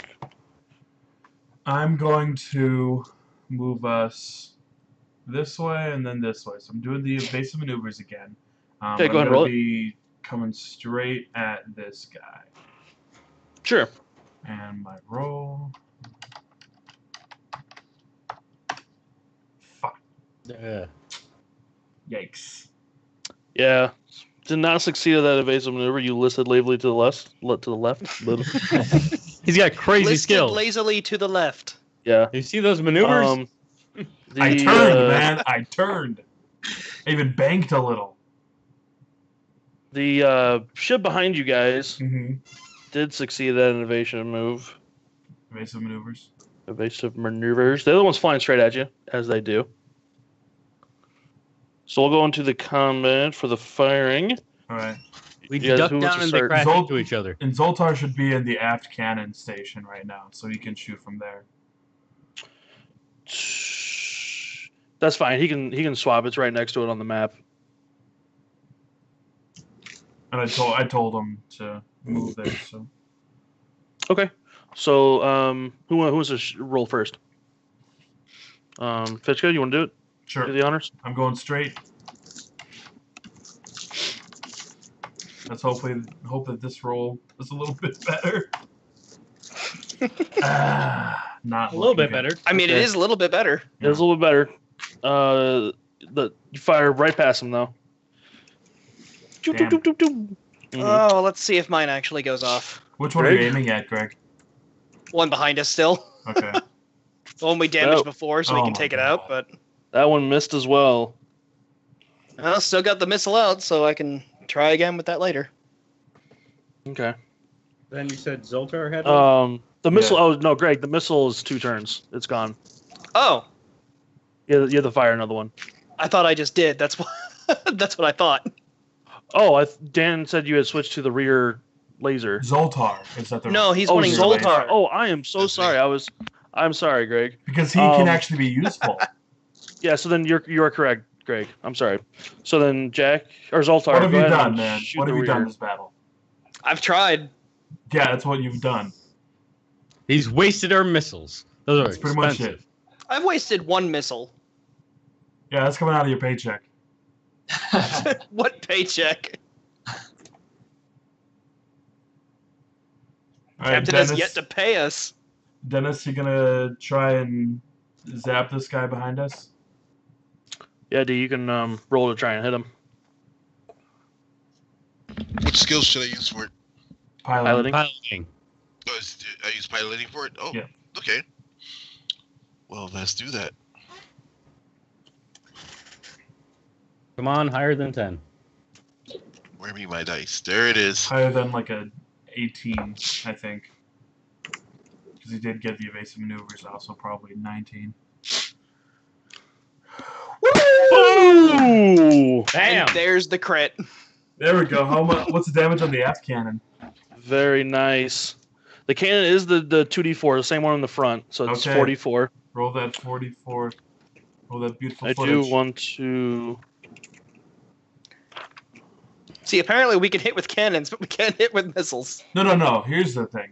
I'm going to move us this way and then this way. So I'm doing the evasive maneuvers again. Okay, go ahead and I'm roll gonna it. be coming straight at this guy. Sure. And my roll. Fuck. Yikes. Yeah. Did not succeed at that evasive maneuver. You listed lazily to the left. To the left. He's got crazy Listed skills. lazily to the left. Yeah. You see those maneuvers? I turned, man. I turned. I even banked a little. The ship behind you guys Mm-hmm. did succeed at an evasive move. Evasive maneuvers. Evasive maneuvers. The other one's flying straight at you, as they do. So we'll go into the combat for the firing. All right. We Yeah, duck who wants down to and they start? crash Zol- into each other. And Zoltar should be in the aft cannon station right now, so he can shoot from there. That's fine. He can swap. It's right next to it on the map. And I told him to move there. So Okay. So who wants to roll first? Fitchko, you want to do it? sure, Do the honors. I'm going straight. Let's hope that this roll is a little bit better. Not A little bit looking good. better. I mean, it Okay. is a little bit better. It was a little bit better. You fire right past him though. Doop, Damn. doop, doop, doop, doop. Oh, let's see if mine actually goes off. Which one are you Greg? aiming at, Greg? One behind us still. Okay. The one we damaged Oh. before, so we Oh can my take it God. out. But That one missed as well. still got the missile out, so I can try again with that later. Okay. Then you said Zoltar had The missile. Yeah. Oh no, Greg. The missile is 2 turns. It's gone. Oh, You have to fire another one. I thought I just did. That's what. That's what I thought. Oh, Dan said you had switched to the rear laser. Zoltar is that the No, he's Oh, wanting Zoltar. Zoltar. Oh, I am so sorry. I'm sorry, Greg. because he can Um, actually be useful. Yeah. So then you are correct, Greg. I'm sorry. So then Jack or Zoltar. What have go you ahead done, and man? shoot What the have you done rear. this battle? I've tried. Yeah, that's what you've done. He's wasted our missiles. Those are That's pretty much expensive. I've wasted one missile. Yeah, that's coming out of your paycheck. What paycheck? All right, Captain has yet to pay us. Dennis, you gonna try and zap this guy behind us? Yeah, D, you can roll to try and hit him. What skills should I use for it? Piloting. Piloting. Oh, I use piloting for it? Oh, Yeah. okay. Well, let's do that. Come on, higher than 10. Where be my dice? There it is. Higher than like a 18, I think. Because he did get the evasive maneuvers, also probably 19. Ooh! Damn. And there's the crit. There we go. How much? What's the damage on the aft cannon? Very nice. The cannon is the 2d4, the same one in the front, so it's Okay. 44. Roll that 44. Roll that beautiful I footage. do want to. See, apparently we can hit with cannons, but we can't hit with missiles. No. Here's the thing.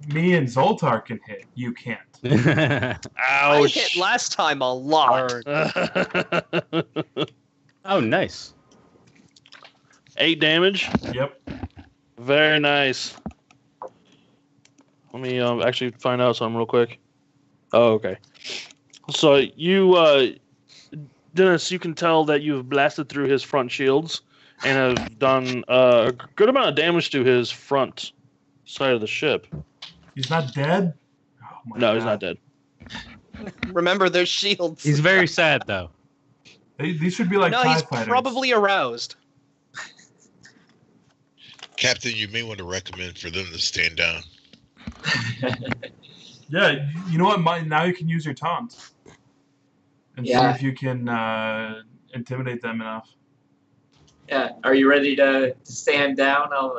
Me and Zoltar can hit. You can't. I Ouch! hit last time a lot. Oh, nice. 8 damage. Yep. Very nice. Let me actually find out something real quick. Oh, okay. So you, Dennis, you can tell that you've blasted through his front shields and have done a good amount of damage to his front side of the ship. He's not dead? Oh my No, he's God. not dead. Remember those shields. He's very sad though. These should be like no, TIE he's fighters. probably aroused. Captain, you may want to recommend for them to stand down. Yeah, you know what? Now you can use your taunt and see if you can intimidate them enough. Yeah. Are you ready to stand down? I'll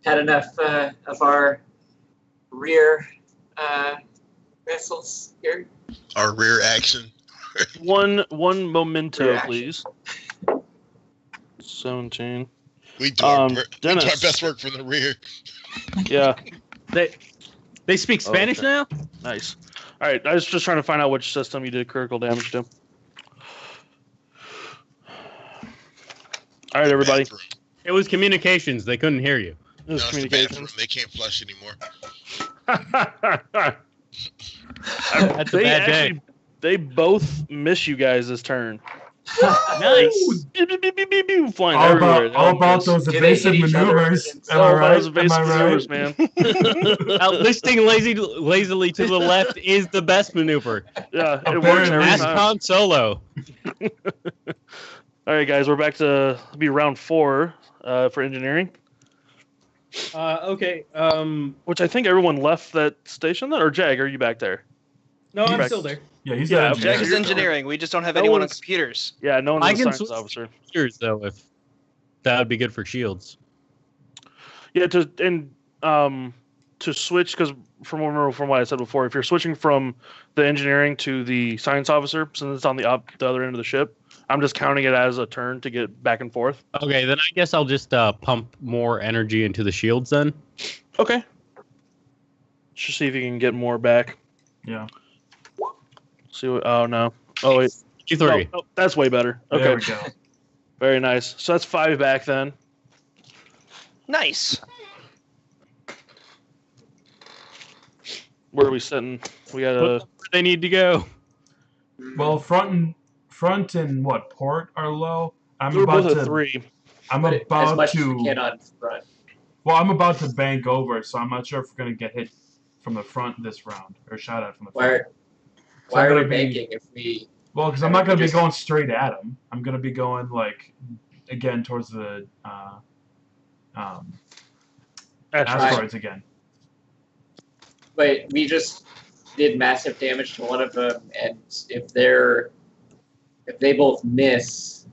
had enough of our rear vessels here. Our rear action. One memento, Rear action. please. 17. We do our Dennis. best work from the rear. Yeah. They speak Spanish okay. now? Nice. All right. I was just trying to find out which system you did critical damage to. All right, everybody. Bathroom. It was communications. They couldn't hear you. This is No, it's the bathroom. communications. They can't flush anymore. That's a bad day. They both miss you guys this turn. Nice. Flying All everywhere. about those Do they evasive hit each other? maneuvers. Am All I about right? those evasive Am I maneuvers, right? man. Listing lazily to the left is the best maneuver. Yeah, it works Apparently. every Ask time. Han Solo. All right, guys, we're back to be round 4 for engineering, Okay. which I think everyone left that station. Or Jag, are you back there? No, I'm Back- still there. Yeah, he's Yeah, an Jack Jack engineer. is engineering. We just don't have No anyone on one's- computers. Yeah, no one's I a can science switch officer. Computers though, if that would be good for shields. Yeah, to switch, because from what I said before, if you're switching from the engineering to the science officer, since it's on the other end of the ship, I'm just counting it as a turn to get back and forth. Okay, then I guess I'll just pump more energy into the shields then. Okay. Just see if you can get more back. Yeah. See what? Oh no. Oh wait. Q3. Oh, that's way better. Okay. There we go. Very nice. So that's 5 back then. Nice. Where are we sitting? We got Where they need to go. Well, front and what port are low. I'm we're about both to. at 3. I'm But as about much as to. we can on front. Well, I'm about to bank over, so I'm not sure if we're gonna get hit from the front this round or shot at from the front. Why I'm are we gonna be- banking if we? Well, because I'm not gonna be Just- going straight at him. I'm gonna be going like again towards the asteroids again. But we just did massive damage to one of them, and if they both miss,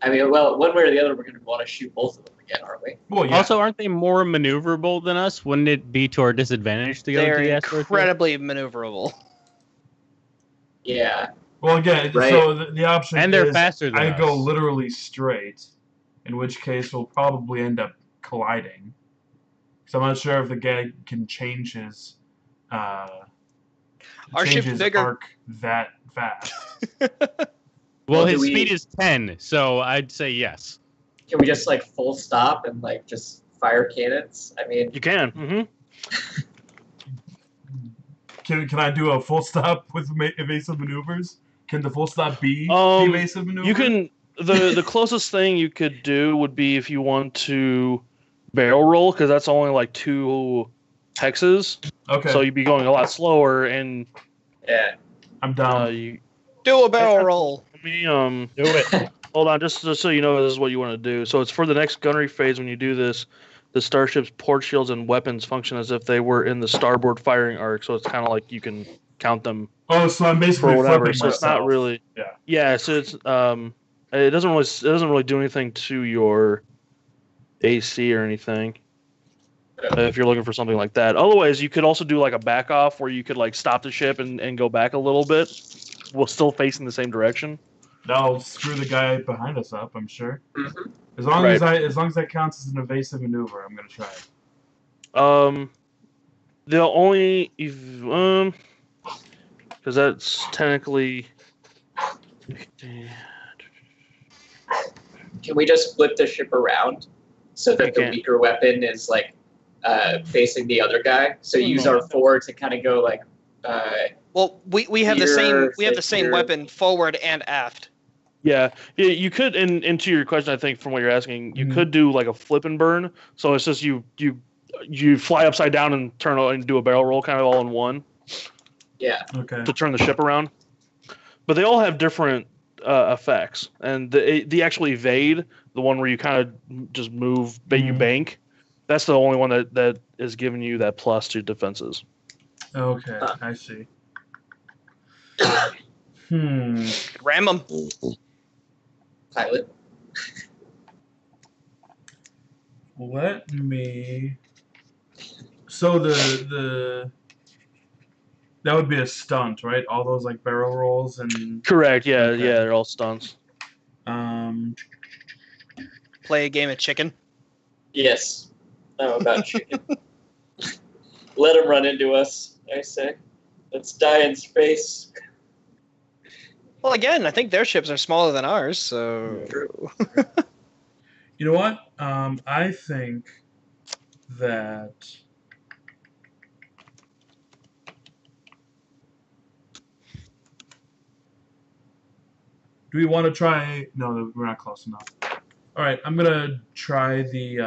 I mean, well, one way or the other, we're going to want to shoot both of them again, aren't we? Well, yeah. Also, aren't they more maneuverable than us? Wouldn't it be to our disadvantage to go They're to the asteroid? incredibly maneuverable. Yeah. Well, again, Right. so the option And they're is faster than I us. go literally straight, in which case we'll probably end up colliding. So I'm not sure if the guy can change his Our change ship's his bigger. arc that fast. Well, Well, his do we- speed is 10, so I'd say yes. Can we just like full stop and like just fire cannons? I mean, You can. Mm-hmm. Can I do a full stop with evasive maneuvers? Can the full stop be the Um, evasive maneuver? You can. The closest thing you could do would be if you want to barrel roll, because that's only like 2 hexes. Okay, So you'd be going a lot slower, and yeah. I'm down. you. Do a barrel roll. Let me Do it. hold on, just so you know, this is what you want to do. So it's for the next gunnery phase. When you do this, the starship's port shields and weapons function as if they were in the starboard firing arc. So it's kind of like you can count them Oh, so I'm basically for whatever. flipping So it's not myself. really. Yeah. Yeah. So it's it doesn't really do anything to your AC or anything. If you're looking for something like that. Otherwise, you could also do like a back off where you could like stop the ship and go back a little bit, while still facing the same direction. That'll screw the guy behind us up, I'm sure. Mhm. As long Right. as that counts as an evasive maneuver, I'm gonna try it. They'll only because that's technically. Can we just flip the ship around so that You the can't. weaker weapon is like facing the other guy? So use No. our 4 to kind of go like. Well, we have the Here, same here. weapon forward and aft. Yeah, you could, and to your question, I think from what you're asking, you Mhm. could do like a flip and burn. So it's just you fly upside down and turn and do a barrel roll kind of all in one. Yeah. Okay. to turn the ship around. But they all have different effects, and the actual evade, the one where you kind of just move, you bank, that's the only one that is giving you that plus to defenses. Okay, I see. Ram them. Pilot. Let me. So the that would be a stunt, right? All those like barrel rolls and. Correct. Yeah. Okay. Yeah. They're all stunts. Play a game of chicken. Yes. I'm about chicken. Let them run into us, I say. Let's die in space. Well, again, I think their ships are smaller than ours, so. You know what? I think that. Do we want to try? No, we're not close enough. All right, I'm gonna try the.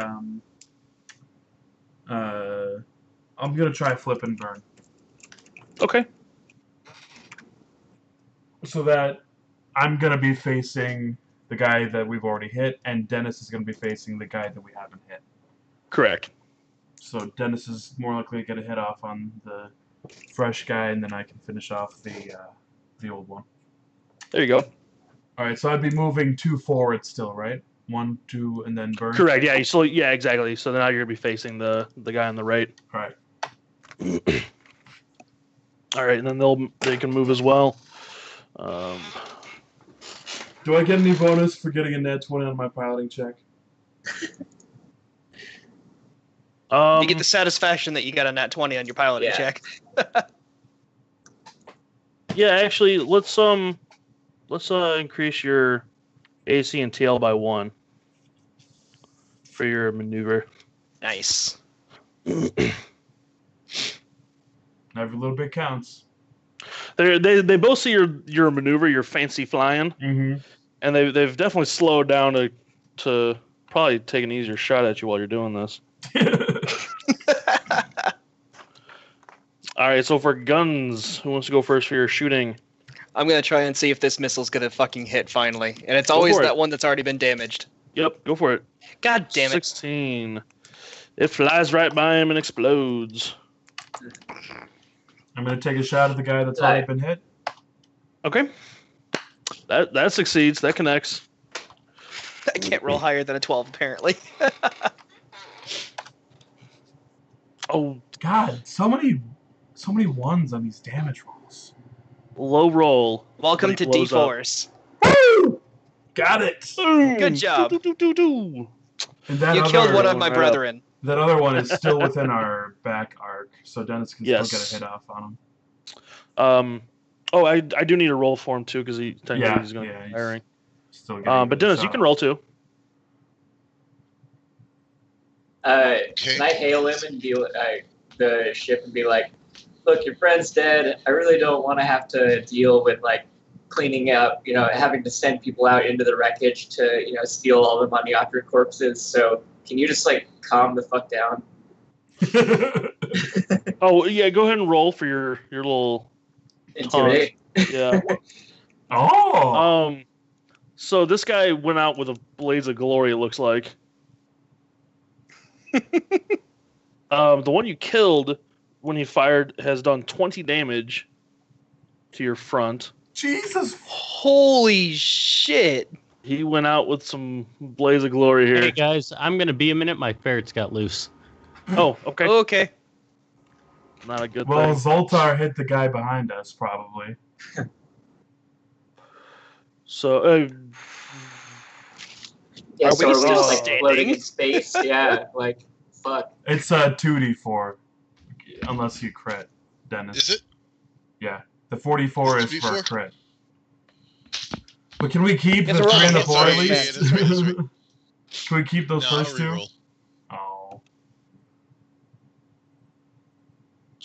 I'm gonna try flip and burn. Okay. So that I'm gonna be facing the guy that we've already hit, and Dennis is gonna be facing the guy that we haven't hit. Correct. So Dennis is more likely to get a hit off on the fresh guy, and then I can finish off the old one. There you go. All right, so I'd be moving 2 forward still, right? 1, 2, and then burn. Correct. Yeah. Yeah. Exactly. So now you're gonna be facing the guy on the right. All right. All right, and then they can move as well. Do I get any bonus for getting a net 20 on my piloting check? You get the satisfaction that you got a nat 20 on your piloting check. Yeah, actually, let's increase your AC and TL by 1 for your maneuver. Nice. Every little bit counts. They both see your maneuver, your fancy flying, and they've definitely slowed down to probably take an easier shot at you while you're doing this. All right, so for guns, who wants to go first for your shooting? I'm gonna try and see if this missile's gonna fucking hit finally, and it's always that one that's already been damaged. Yep, go for it. God damn it! 16. It flies right by him and explodes. I'm gonna take a shot at the guy that's already been hit. Okay. That succeeds. That connects. I can't roll higher than a 12, apparently. Oh God, so many ones on these damage rolls. Low roll. Welcome to D-Force. Woo! Got it. Good job. And that you killed one of my brethren. That other one is still within our back arc, so Dennis can still get a hit off on him. I do need a roll for him too because he's going to be firing. Still but Dennis, you can roll too. Can I hail him and be the ship and be like, "Look, your friend's dead. I really don't want to have to deal with like cleaning up, having to send people out into the wreckage to, steal all the money off your corpses. So can you just like calm the fuck down?" Oh yeah, go ahead and roll for your little intimidate. Yeah. Oh. So this guy went out with a blaze of glory. It looks like. The one you killed when he fired has done 20 damage to your front. Jesus. Holy shit. He went out with some blaze of glory here. Hey guys, I'm gonna be a minute. My ferrets got loose. Oh, okay. Okay. Not a good Well, thing. Zoltar hit the guy behind us, probably. So, yeah, are so we we're still just, like, floating standing? in space? Yeah, like, fuck. It's a 2d4, unless you crit, Dennis. Is it? Yeah, the 44 is for a 4? crit. But can we keep the It's a 3 roll. and the That's 4 at right, least? yeah, that's right. Can we keep those No, first I'll two? reroll. Oh.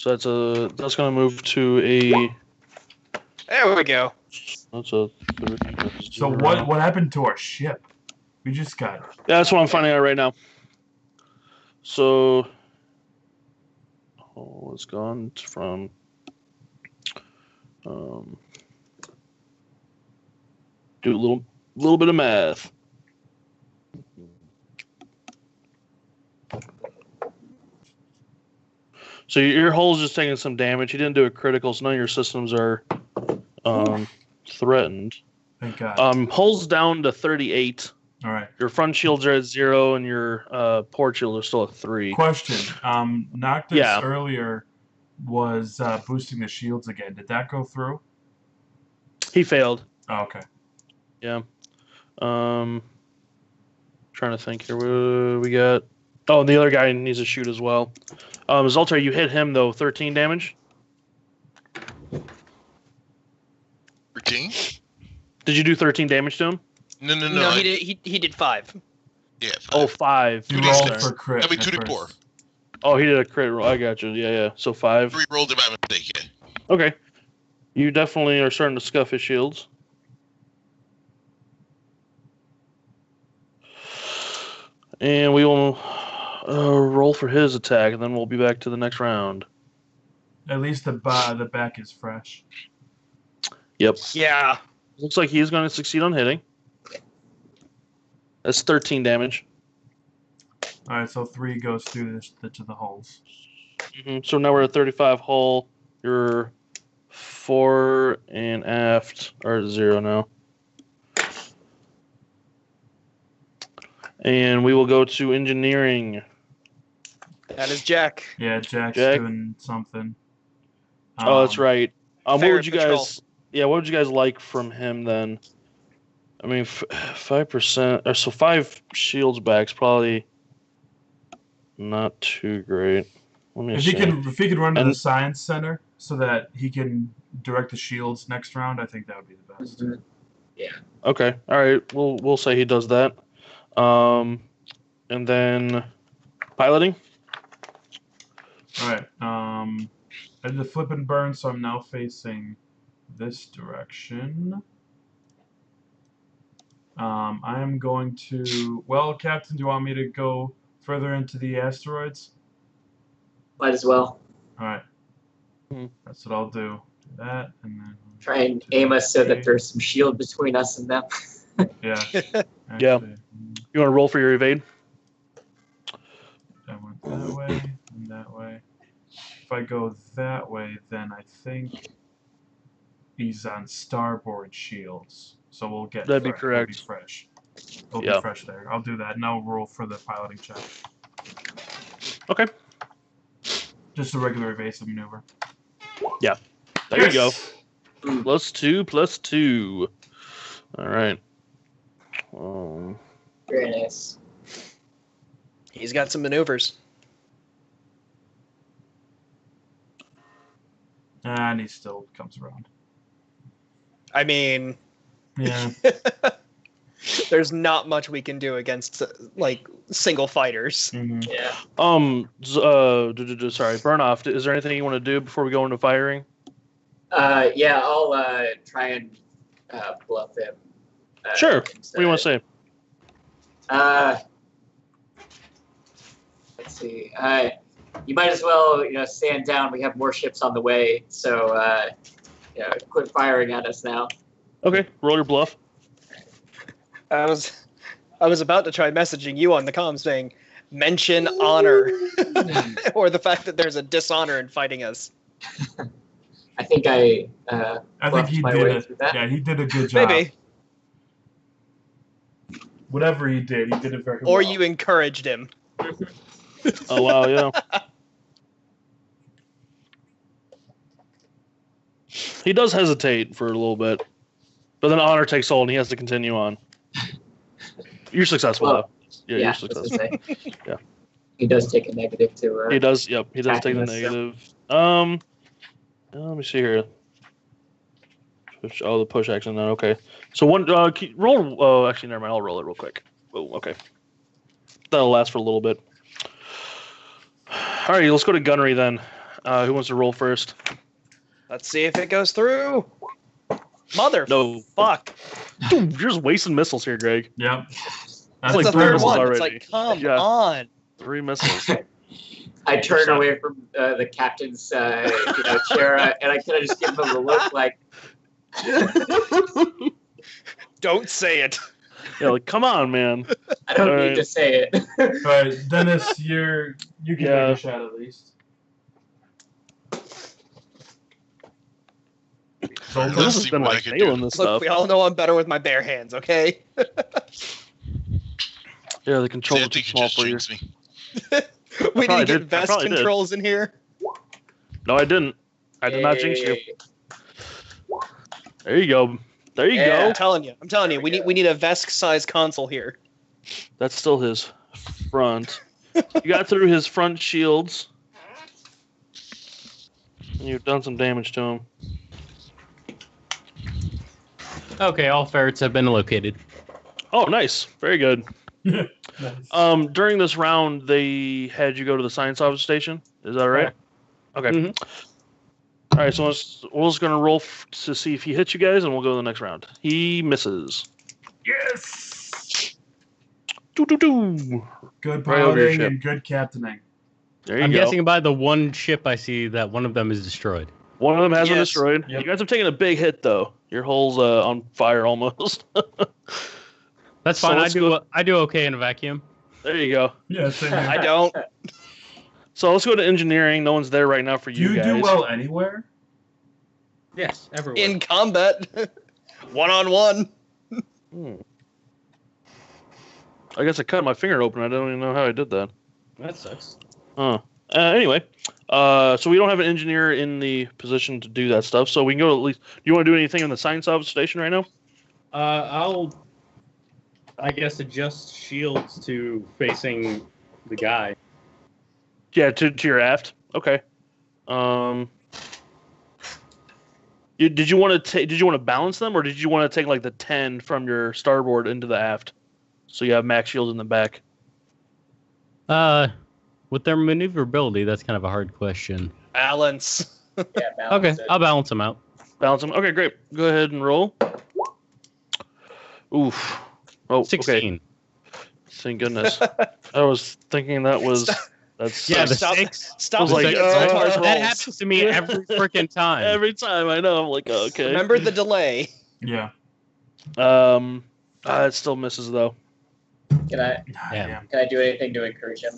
so that's going to move to a. There we go. That's a 30. That's So 0. what happened to our ship? We just got. Yeah, that's what I'm finding out right now. So, it's gone from Do a little bit of math. So your hull's just taking some damage. You didn't do a critical, so none of your systems are threatened. Thank God. Hull's down to 38. All right. Your front shields are at 0, and your port shield are still at 3. Question. Noctis earlier was boosting the shields again. Did that go through? He failed. Oh, okay. Yeah. Trying to think here. What we got? Oh, the other guy needs to shoot as well. Zoltar, you hit him though. 13 damage. 13? Did you do 13 damage to him? No. No, he did 5. Yeah. 5. Oh, 5. You Two rolled D6. for crit. I mean, at 2d4. first. Oh, he did a crit roll. I got you. Yeah. So 5. 3 rolled it by mistake, yeah. Okay. You definitely are starting to scuff his shields. And we will roll for his attack, and then we'll be back to the next round. At least the back is fresh. Yep. Yeah. Looks like he is going to succeed on hitting. That's 13 damage. All right, so 3 goes through to the holes. So now we're at 35 hull. You're 4 and aft are at 0 now. And we will go to engineering. That is Jack. Yeah, Jack's Jack. doing something. Oh, that's right. What would you Ferret guys? Yeah, what would you guys like from him then? I mean, 5%, or so 5 shields back's probably not too great. Let me If see. he could run to the science center so that he can direct the shields next round, I think that would be the best. Mhm. Okay, all right. We'll say he does that. And then piloting. All right. I did the flip and burn, so I'm now facing this direction. I am going to. Well, Captain, do you want me to go further into the asteroids? Might as well. All right. Hmm. That's what I'll do. Do that, and then Try and aim us so that there's some shield between us and them. yeah. Yeah. Actually, You want to roll for your evade? I went that way and that way. If I go that way, then I think he's on starboard shields. So we'll get. That'd be fresh. correct. We'll be fresh. We'll Yeah. be fresh there. I'll do that. Now roll for the piloting check. Okay. Just a regular evasive maneuver. There you go. Yes! +2. All right. Very nice. He's got some maneuvers. And he still comes around. I mean, Yeah. there's not much we can do against like single fighters. Mhm. Yeah. Sorry, Burnoff. Is there anything you want to do before we go into firing? Yeah, I'll try and bluff him. Sure. What do you want to say? Let's see. You might as well, stand down. We have more ships on the way, so quit firing at us now. Okay, roll your bluff. I was about to try messaging you on the comms saying, mention honor, or the fact that there's a dishonor in fighting us. I think I I think bluffed he my did way it. through that. Yeah, he did a good job. Maybe. Whatever he did it very well. Or you encouraged him. Oh wow, yeah. He does hesitate for a little bit, but then honor takes hold and he has to continue on. You're successful Well, though. Yeah, You're I was successful. gonna say. Yeah. He does take a negative to. He does. Yep, he does take the Attacking us, negative. Let me see here. The push action. Then okay. So one roll. Oh, actually, never mind. I'll roll it real quick. Oh, okay. That'll last for a little bit. All right, let's go to gunnery then. Who wants to roll first? Let's see if it goes through. Mother. No. Fuck. Dude, you're just wasting missiles here, Greg. Yep. That's like the 3 third missiles one. already. It's like, come Yeah. on. 3 missiles. I turn away from the captain's chair, and I kind of just give him a look like. Don't say it. Yeah, like, come on, man. I don't need to say it. All right, Dennis, you can make a shot at least. This has been like failing this Look, stuff. we all know I'm better with my bare hands, okay? Yeah, the controls I are too think you small just for you. jinxed me. We need to get I vest probably did. controls in here. No, I didn't. I did not jinx you. There you go. There you Yeah. go. I'm telling you. There we go. We need a Vesk-sized console here. That's still his front. You got through his front shields. And you've done some damage to him. Okay, all ferrets have been located. Oh, nice. Very good. Nice. During this round, they had you go to the science office station. Is that right? Okay. Mhm. All right, so we're just going to roll to see if he hits you guys, and we'll go to the next round. He misses. Yes. Doo-doo-doo. Good Right over your piloting ship. and good captaining. There you I'm go. guessing by the one ship I see that one of them is destroyed. One of them has been Yes. destroyed. Yep. You guys have taken a big hit, though. Your hull's on fire almost. That's So fine. let's go- I do okay in a vacuum. There you go. Yeah, same here. I don't. So let's go to engineering. No one's there right now for Do you you guys. do well anywhere? Yes, everywhere. In combat. One-on-one. I guess I cut my finger open. I don't even know how I did that. That sucks. Anyway, so we don't have an engineer in the position to do that stuff. So we can go at least. Do you want to do anything in the science office station right now? I'll, I guess, adjust shields to facing the guy. Yeah, to your aft. Okay. Did you want to balance them, or did you want to take like the 10 from your starboard into the aft, so you have max shield in the back? With their maneuverability, that's kind of a hard question. Balance. Yeah, Okay, balance it. I'll balance them out. Balance them. Okay, great. Go ahead and roll. Oof. Oh, 16. okay. Thank goodness. I was thinking that's Yeah, the Stop- 6. Stop I was like, looking at Zoltar's that rolls. happens to me every freaking time. every time. I know. I'm like, oh, okay. Remember the delay. Yeah. It still misses though. Can I Yeah. can I do anything to encourage him?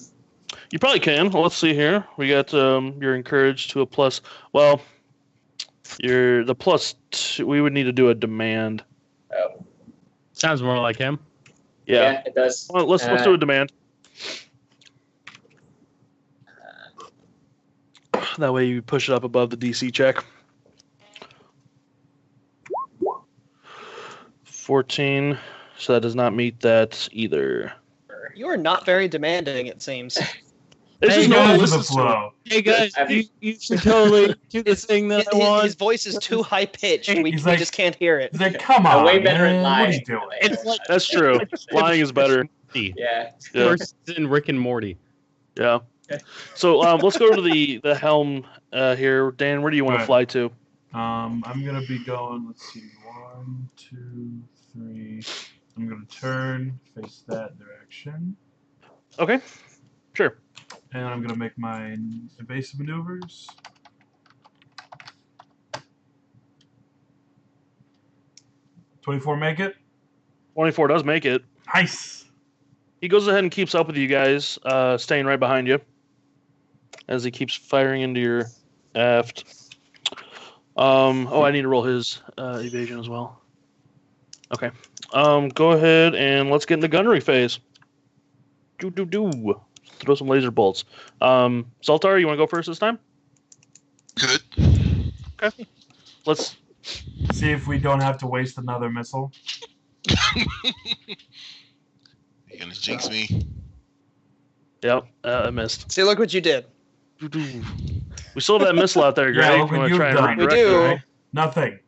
You probably can. Well, let's see here. We got you're encouraged to a plus. Well, you're the plus. We would need to do a demand. Oh, Sounds more like him. Yeah. it does. Well, let's do a demand. That way you push it up above the DC check. 14. So that does not meet that either. You are not very demanding, it seems. It's Hey, just no one guys. With the listens to it. flow. Hey guys, I- you should totally do the thing that I want. His voice is too high pitched. We He's like- just can't hear it. He's like, come I'm on, way better man. at What are lying. you doing? It's like That's true. Lying is better. Yeah. Yeah. Worse than Rick and Morty. Yeah. So let's go to the helm here. Dan, where do you want to Right. fly to? I'm gonna be going. Let's see, 1, 2, 3. I'm gonna turn, face that direction, Okay. Sure. and I'm gonna make my evasive maneuvers. $24 make it. 24 does make it. Nice. He goes ahead and keeps up with you guys, staying right behind you as he keeps firing into your aft. I need to roll his evasion as well. Okay. Go ahead and let's get into gunnery phase. Do. Throw some laser bolts. Zoltar, you want to go first this time? Good. Okay. Let's. See if we don't have to waste another missile. You're gonna jinx me. Yep, I missed. See, look what you did. Do. We still have that missile out there, Greg. Yeah, look You what wanna you've try and done. We redirect do. it? Right? Nothing.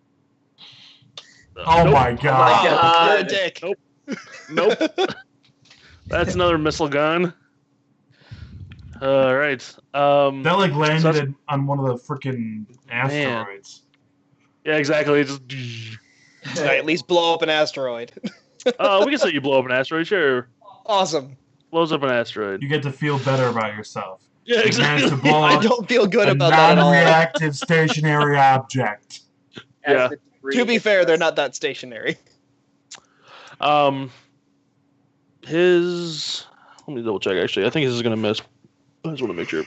Oh Nope. my Oh god. my God. You're a dick. Nope. That's another missile gun. All right. That like So landed that's- on one of the freaking asteroids. Yeah, exactly. Just. At least blow up an asteroid. We can say you blow up an asteroid. Sure, Awesome. blows up an asteroid. You get to feel better about yourself. Yeah, He managed to exactly. blow I up don't feel good a about that at all. non-reactive stationary object. Yeah. To be fair, they're not that stationary. His. Let me double check. Actually, I think his is gonna miss. I just want to make sure.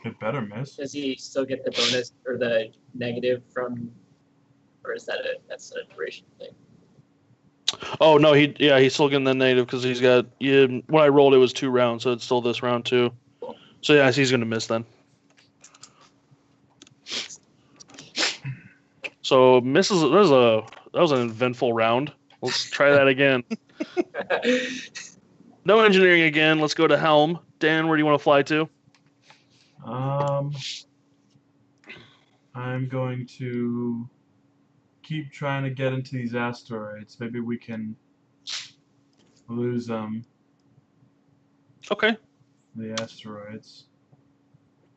It better miss. Does he still get the bonus or the negative from, or is that's a duration thing? Oh no, he's still getting the negative because he's got. Yeah, when I rolled, it was 2 rounds, so it's still this round too. So yeah, he's gonna miss then. So misses. That was an eventful round. Let's try that again. No engineering again. Let's go to Helm. Dan, where do you want to fly to? I'm going to keep trying to get into these asteroids. Maybe we can lose them. Okay. The asteroids.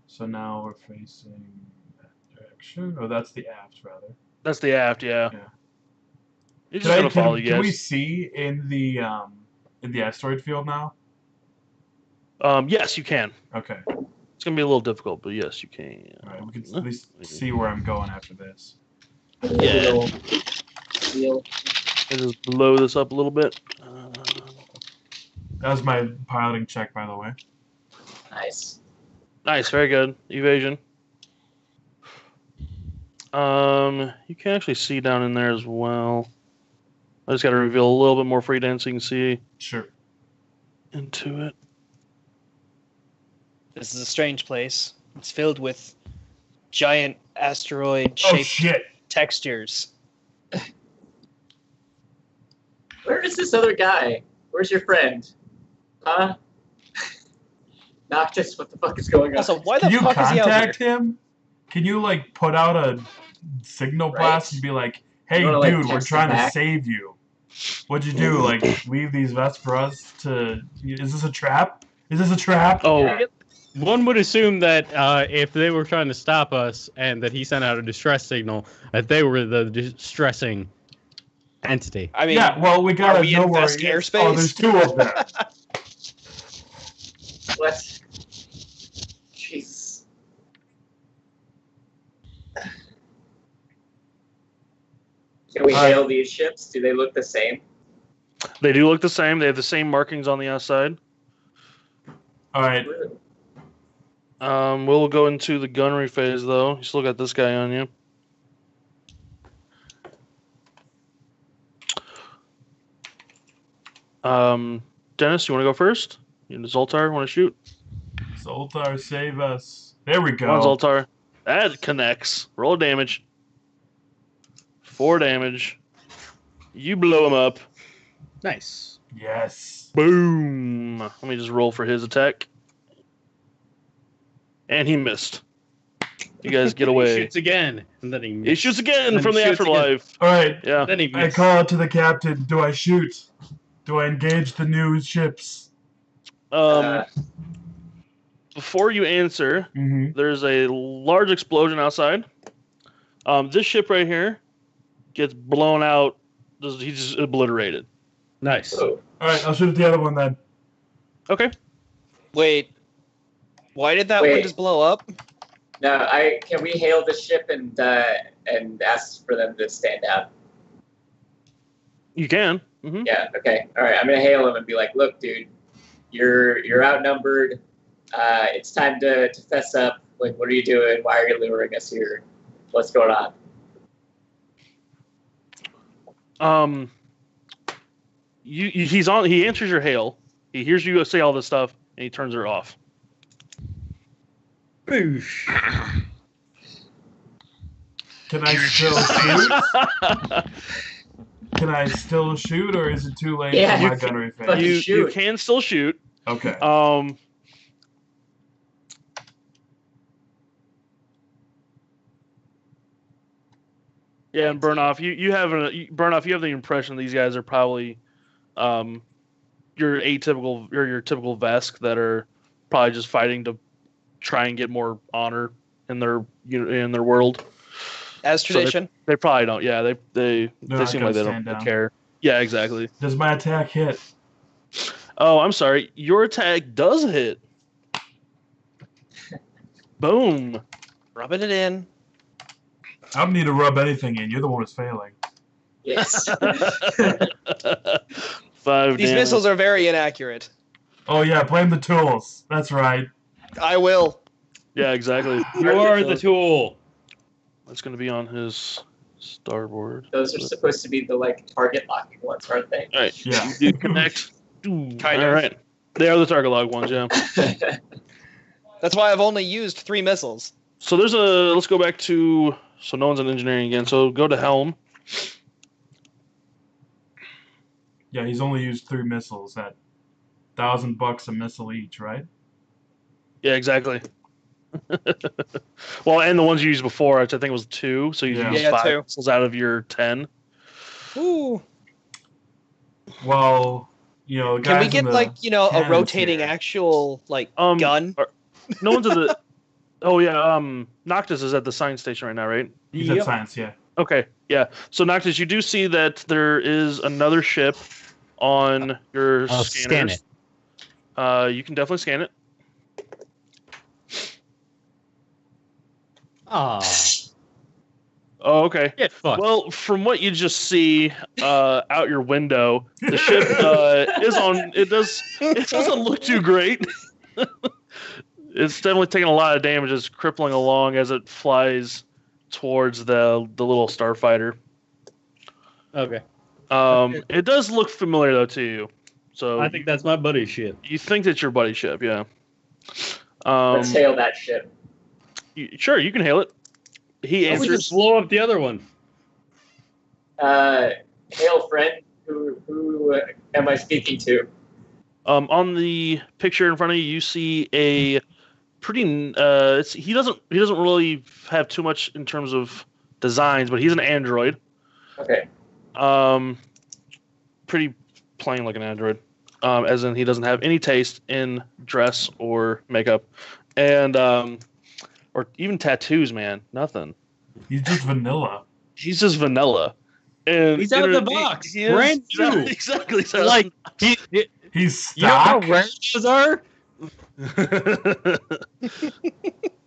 So now we're facing that direction. Oh, that's the aft, rather. That's the aft, yeah. Yeah. He's just gonna follow you Can we guys. see in the asteroid field now? Yes, you can. Okay. It's gonna be a little difficult, but yes, you can. All right. We can at least see where I'm going after this. Yeah. Deal. I'll just blow this up a little bit. That was my piloting check, by the way. Nice. Nice, very good. Evasion. You can actually see down in there as well. I just got to reveal a little bit more freedance so you can see Sure. into it. This is a strange place. It's filled with giant Oh asteroid-shaped shit! textures. Where is this other guy? Where's your friend? Huh? Noctis, what the fuck is going on? Also, why the Can you fuck is he out here? contact him? Can you like put out a signal blast and be like, "Hey, You wanna, like, dude, we're text him trying to back? save you. What'd you do? Like, leave these vests for us to? Is this a trap? Is this a trap?" Oh, One would assume that if they were trying to stop us and that he sent out a distress signal, that they were the distressing entity. I mean, yeah. Well, we gotta are we know in where Vesk he is. airspace? Oh, there's 2 of them. What? Jeez. Can we hail these ships? Do they look the same? they do look the same. They have the same markings on the outside. All right. We'll go into the gunnery phase though. You still got this guy on you. Dennis, you want to go first? You and Zoltar want to shoot? Zoltar, save us. There we Come on, go. Zoltar. That connects. Roll damage. 4 damage. You blow him up. Nice. Yes. Boom. Let me just roll for his attack. And he missed. You guys get He away. shoots again, and then he He shoots again Then from he the shoots afterlife. All right. Yeah. Then he I missed. call out to the captain. Do I shoot? Do I engage the new ships? Before you answer, Mm-hmm. there's a large explosion outside. This ship right here gets blown out. He's just obliterated. Nice. Oh, All right. I'll shoot at the other one then. Okay. Wait. Why did that one Wait. just blow up? no, can we hail the ship and ask for them to stand down? You can. Mm-hmm. Yeah, okay. All right, I'm gonna hail him and be like, look, dude, you're outnumbered. It's time to fess up. Like, what are you doing? Why are you luring us here? What's going on? He's on. He answers your hail. He hears you say all this stuff, and he turns her off. Boosh. Can I still shoot? Can I still shoot, or is it too late Yeah, for you my can- gunnery phase? but- You Shoot. can still shoot. Okay. Yeah, and Burnoff, you have the impression these guys are probably your typical Vesk that are probably just fighting to try and get more honor in their world. As tradition. They probably don't. Yeah, they They're not seem gonna like they stand don't down. care. Yeah, exactly. Does my attack hit? Oh, I'm sorry. Your attack does hit. Boom. Rubbing it in. I don't need to rub anything in. You're the one who's failing. Yes. 5 These damage. missiles are very inaccurate. Oh yeah, blame the tools. That's right. I will. Yeah, exactly. You are the tool. That's going to be on his starboard. Those are supposed to be the target locking ones, aren't they? All right. Yeah. You connect. Kind All of. right. They are the target lock ones, yeah. That's why I've only used 3 missiles. So there's a. Let's go back to. So no one's in engineering again. So go to helm. Yeah, he's only used 3 missiles at $1,000 a missile each, right? Yeah, exactly. Well, and the ones you used before, which I think was 2. So you Yeah. used Yeah, 5 2. missiles out of your 10. Ooh. Well, the Can we guys get in the a cannons rotating here. actual gun? No one's at the. Oh yeah. Noctis is at the science station right now, right? He's at science, yeah. Okay, yeah. So Noctis, you do see that there is another ship on your I'll scanners. scan it. You can definitely scan it. Ah, Oh, okay. get fucked. Well, from what you just see out your window, the ship is on. It doesn't look too great. It's definitely taking a lot of damage. It's crippling along as it flies towards the little starfighter. Okay. It does look familiar though to you. So I think that's my buddy's ship. you think that's your buddy ship, yeah. Let's hail that ship. Sure, you can hail it. He We answers. just blow up the other one. Hail, friend. Who am I speaking to? On the picture in front of you, you see a pretty. He doesn't really have too much in terms of designs, but he's an android. Okay. Pretty plain like an android, as in he doesn't have any taste in dress or makeup, and or even tattoos. Man, nothing. He's just vanilla. He's just vanilla. And He's out of the box. He is- Brand new. Exactly. So Like, He's you know how stock. rare those are?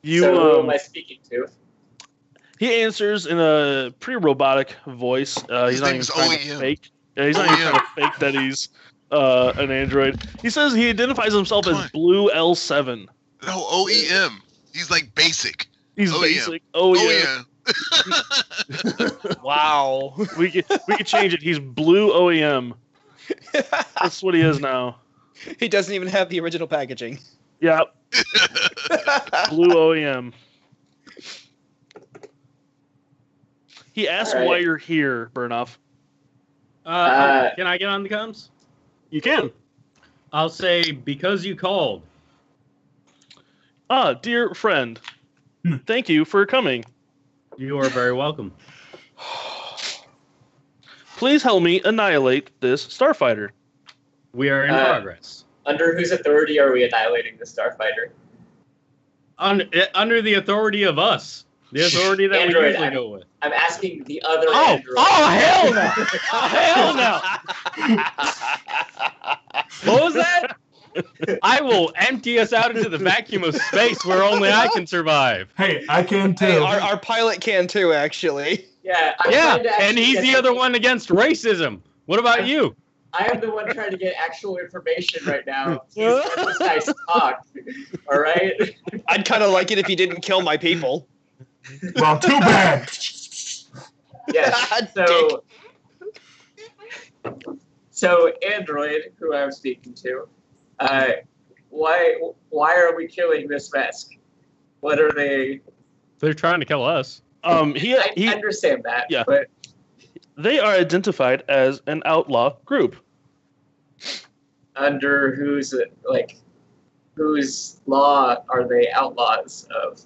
you So who am I speaking to? he answers in a pretty robotic voice. He's not even name's trying to OEM. fake. Yeah, he's not even OEM. trying to fake that he's an android. He says he identifies himself Come as on. Blue L7. No, OEM. He's like basic. He's OEM. basic. Oh yeah. Wow. We could change it. He's Blue OEM. That's what he is now. He doesn't even have the original packaging. Yeah, Blue OEM. He asks All right. why you're here, Burnoff. Can I get on the comms? You can. I'll say, because you called. Dear friend, thank you for coming. You are very welcome. Please help me annihilate this starfighter. We are in progress. Under whose authority are we annihilating the Starfighter? Under the authority of us. The authority that Android, we usually go with. I'm asking the other Oh, android. hell no! Hell no! What was that? I will empty us out into the vacuum of space where only I can survive. Hey, I can too. Hey, our pilot can too, actually. Yeah, I'm Yeah, trying to and actually he's get the other one against racism. What about you? I am the one trying to get actual information right now. Please let this guy talk. All right. I'd kind of like it if he didn't kill my people. Well, too bad. Yes. So android, who I'm speaking to, why are we killing this Vesk? What are they? They're trying to kill us. He I understand that. Yeah. But They are identified as an outlaw group. under whose law are they outlaws of?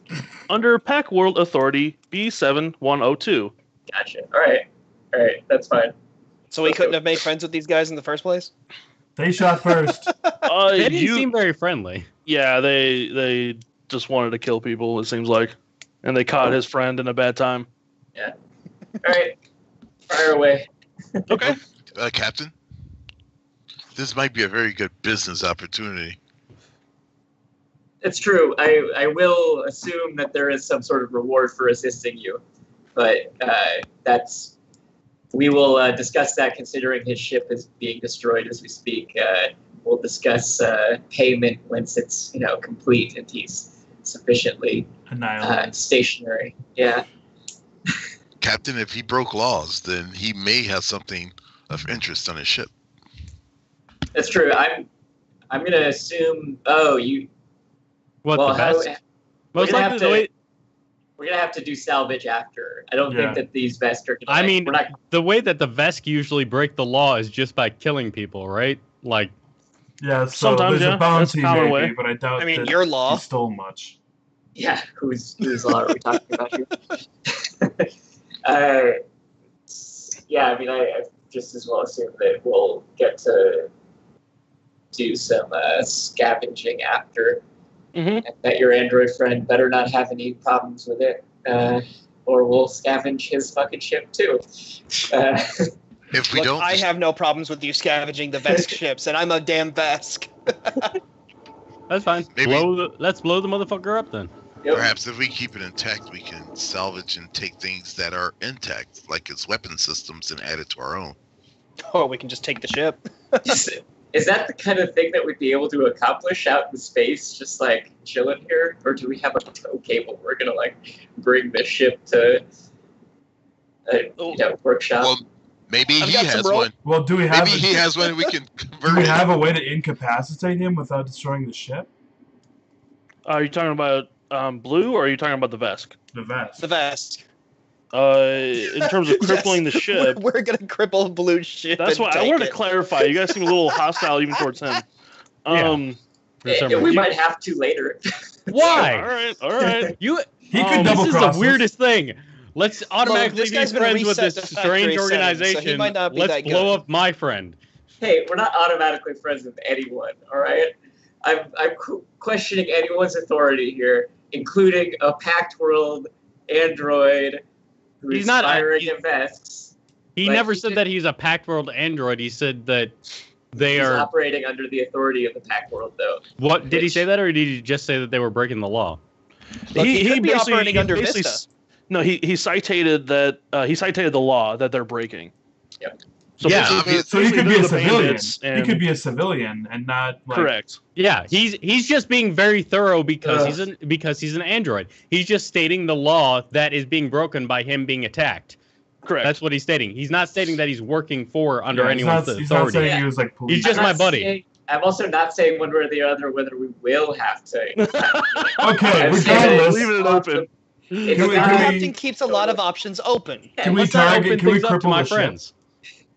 Under Pack World Authority B7102. Gotcha. All right. That's fine. So we couldn't have made friends with these guys in the first place? They shot first. They didn't seem very friendly. Yeah, they just wanted to kill people, it seems like. And they caught his friend in a bad time. All right. Fire away. Okay. Captain, this might be a very good business opportunity. It's true. I will assume that there is some sort of reward for assisting you, but we will discuss that considering his ship is being destroyed as we speak. We'll discuss payment once it's complete and he's sufficiently stationary. Yeah. Captain, if he broke laws, then he may have something of interest on his ship. That's true. I'm gonna assume. Oh, you. What Well, the best? Most likely the way. We're gonna have to do salvage after. I don't think that these vests are gonna. I mean, the way that the Vesk usually break the law is just by killing people, right? Like. Yeah, so sometimes, there's a bounty, that's a common maybe, way. but I doubt that your law. he stole much. Yeah, whose law are we talking about here? Yeah, I mean, I just as well assume that we'll get to do some scavenging after. Mm-hmm. And that your android friend better not have any problems with it, or we'll scavenge his fucking ship too. If we Look, don't, I have no problems with you scavenging the Vesk ships, and I'm a damn Vesk. That's fine. Maybe- Let's blow the motherfucker up then. Yep. perhaps if we keep it intact, we can salvage and take things that are intact, like its weapon systems, and add it to our own. Or we can just take the ship. Is that the kind of thing that we'd be able to accomplish out in space, just like chilling here, or do we have a tow cable? We're gonna bring the ship to a workshop. Well, maybe I've he got some has rope. one. Well, do we have? Maybe he has one, and we can Do convert we it. have a way to incapacitate him without destroying the ship? Are you talking about Blue, or are you talking about the Vesk? The vest. The Vesk. In terms of crippling Yes, the ship, we're gonna cripple Blue's ship. that's and why I take wanted to it. clarify. You guys seem a little hostile even towards him. For some We reason. might have to later. Why? All right. You. He could This double is cross the weirdest thing. Let's automatically this be guy's gonna friends with reset this the factory strange settings, so he organization. might not be Let's that blow good. up my friend. Hey, we're not automatically friends with anyone. All right. I'm questioning anyone's authority here, including a Pact World android who's He's not- firing he- at Vesks. He Like, never he said did- that he's a Pact World android. He said that they He's are. operating under the authority of the Pact World, though. What did he say that, or did he just say that they were breaking the law? Look, he could be basically- operating he under basically Vista. No, he cited that he cited the law that they're breaking. Yep. So Yeah, basically, So he could be they're a the civilian. bandits He and- could be a civilian and not like. correct. Yeah, he's just being very thorough because Ugh. he's an android. He's just stating the law that is being broken by him being attacked. Correct. That's what he's stating. He's not stating that he's working for under Yeah, anyone's he's not authority. saying he was like police. He's just I'm my not buddy. I'm also not saying one way or the other whether we will have to. Okay, I'm saying regardless. Leave it open. It's Can we- The not- can captain keeps a lot of options open. Can we Let's not target? open Can we things up to cripple my the ship? friends.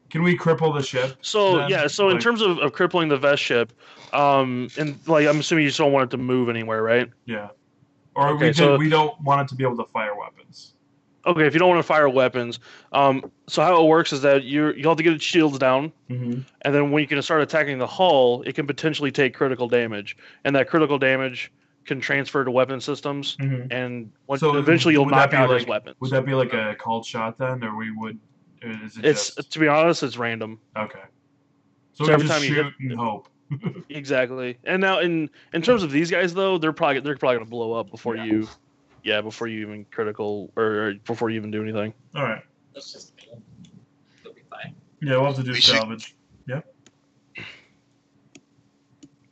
Can we cripple the ship? So then? yeah, so in Like- terms of crippling the Vest ship, and like I'm assuming you just don't want it to move anywhere, right? Yeah. Or Okay, so- we don't want it to be able to fire weapons. Okay, if you don't want to fire weapons, so how it works is that you'll have to get its shields down, Mm-hmm. and then when you can start attacking the hull, it can potentially take critical damage, and that critical damage can transfer to weapon systems, Mm-hmm. and So eventually you'll would that knock be out like- his weapons. Would that be like a called shot then, or we would? Is it It's just to be honest, it's random. okay? So So, we every just time you shoot hit- and hope. Exactly. And now in terms of these guys though, they're probably gonna blow up before you even critical or before you even do anything. All right. Let's just. It'll be fine. Yeah, we'll have to do We should- salvage. Yeah.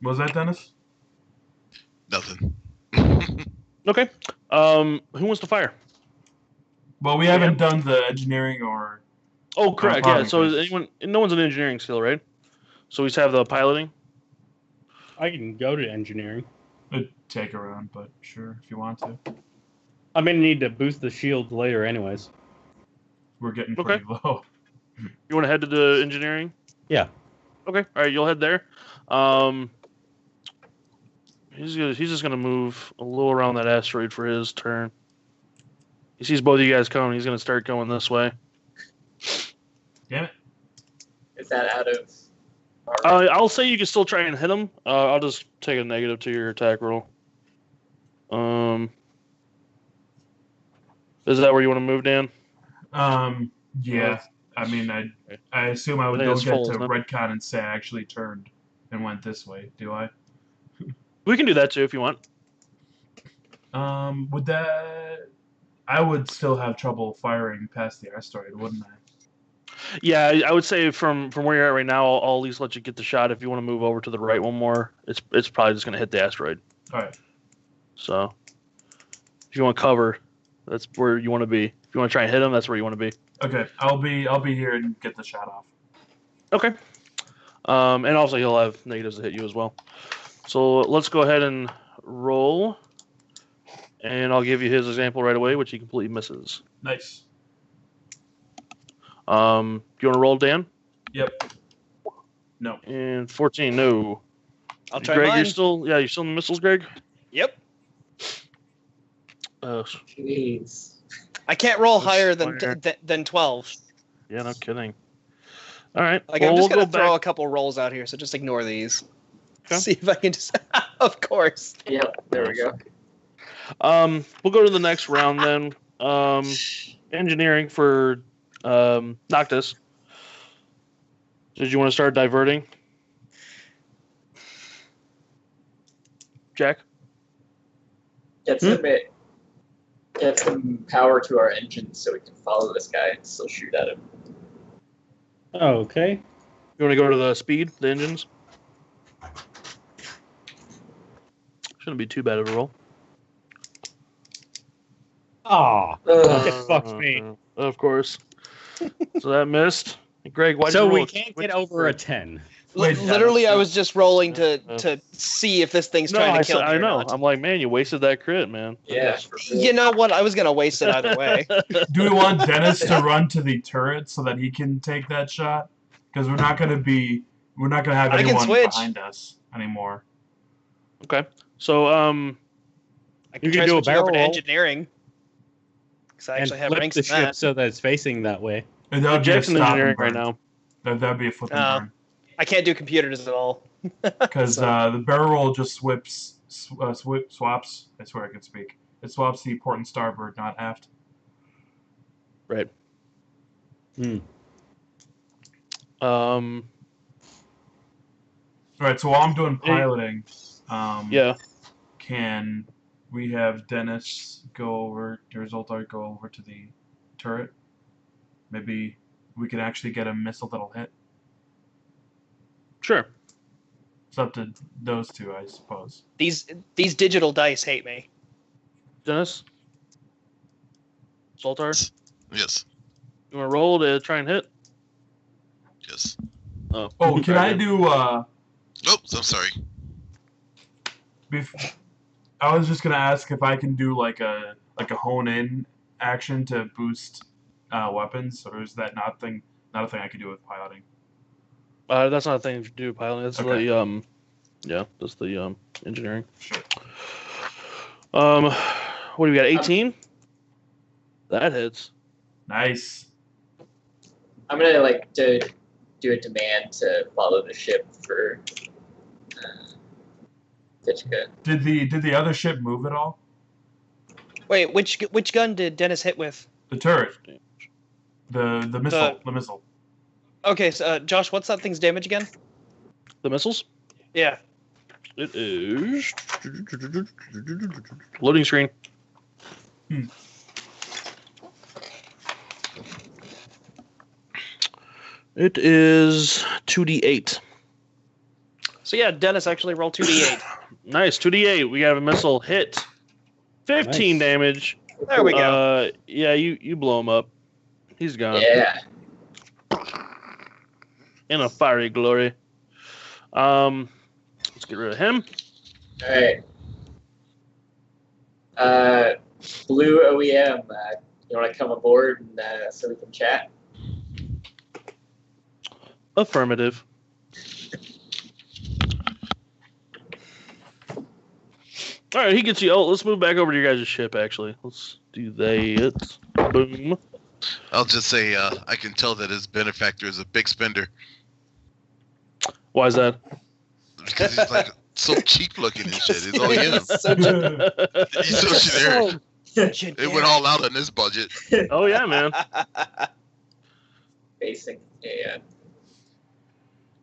What was that, Dennis? Nothing. Okay. Who wants to fire? Well, we haven't done the engineering or. Oh, correct. Yeah. Piloting, So is please. anyone? No one's an engineering skill, right? So we just have the piloting. I can go to engineering. It'd take around, but sure, if you want to. I'm gonna need to boost the shields later, anyways. We're getting Okay. pretty low. You want to head to the engineering? Yeah. Okay. All right. You'll head there. He's just gonna move a little around that asteroid for his turn. He sees both of you guys coming. He's gonna start going this way. Damn it. Is that out of? our- I'll say you can still try and hit him. I'll just take a negative to your attack roll. Is that where you want to move, Dan? Yeah. I mean, I assume I would I think go it's get full, to isn't it? Redcon and say I actually turned and went this way. Do I? We can do that too if you want. Would that? I would still have trouble firing past the asteroid, wouldn't I? Yeah, I would say from where you're at right now, I'll at least let you get the shot. If you want to move over to the right one more, it's probably just going to hit the asteroid. All right. So if you want cover, that's where you want to be. If you want to try and hit him, that's where you want to be. Okay. I'll be here and get the shot off. Okay. And also he'll have negatives to hit you as well. So let's go ahead and roll. And I'll give you his example right away, which he completely misses. Nice. Do you want to roll, Dan? Yep. No. And 14, no. I'll try Greg, mine. you're still in the missiles, Greg? Yep. Jeez. I can't roll That's higher fire. than 12. Yeah, no kidding. All right. Like well, I'm just we'll gonna go throw back. a couple rolls out here, so just ignore these. Okay. See if I can just. Of course. Yep. There we go. We'll go to the next round then. Engineering for Noctis. Did you want to start diverting? Jack? Get some power to our engines so we can follow this guy and still shoot at him. Okay. You want to go to the speed, the engines? Shouldn't be too bad of a roll. Ah. Ugh. It fucks me. Of course. So that missed. Greg, why did So you roll? we can't get over a 10. Wait, Literally, I was just rolling to see if this thing's No, trying to kill me. I or know. not. I'm like, man, you wasted that crit, man. Yeah. You know what? I was gonna waste it either way. Do we want Dennis to run to the turret so that he can take that shot? Because we're not gonna have I can anyone switch. behind us anymore. Okay. So, I You can can try do a switching barrel over to roll. engineering. Because I And actually have flip ranks the in ship that. so that it's facing that way. And that would be a Jackson stop engineering and burn. right now. That'd be a flip Oh. and burn. I can't do computers at all. Because So- the barrel roll just swaps. I swear I can speak. It swaps the port and starboard, not aft. Right. Hmm. All right. So while I'm doing piloting, Yeah. can we have Dennis go over, or Zoltar go over to the turret? Maybe we could actually get a missile that'll hit. Sure. It's up to those two, I suppose. These digital dice hate me. Dennis? Zoltar? Yes. You want to roll to try and hit? Yes. Oh, can I do? Oh, I'm sorry. I was just gonna ask if I can do like a hone in action to boost weapons, or is that not a thing I can do with piloting? That's not a thing to do with piloting. That's Okay. that's the engineering. Sure. What do we got? 18? That hits. Nice. I'm gonna do a demand to follow the ship for Ditchka. Did the other ship move at all? Wait, which gun did Dennis hit with? The turret. The missile. The missile. Okay, so Josh, what's that thing's damage again? The missiles? Yeah. It is loading screen. It is 2d8. So yeah, Dennis actually rolled 2d8. Nice, 2d8. We have a missile hit. 15 Nice. damage. There we go. Yeah, you blow him up. He's gone. Yeah. In a fiery glory. Let's get rid of him. All right. Blue OEM. You want to come aboard and so we can chat? Affirmative. All right, he gets you. Oh, let's move back over to your guys' ship. Actually, let's do that. Boom. I'll just say I can tell that his benefactor is a big spender Why is that? because he's like so cheap looking and shit. It's all him. So He's so generic. generic. It went all out on this budget. Oh yeah, man. Basic. Yeah.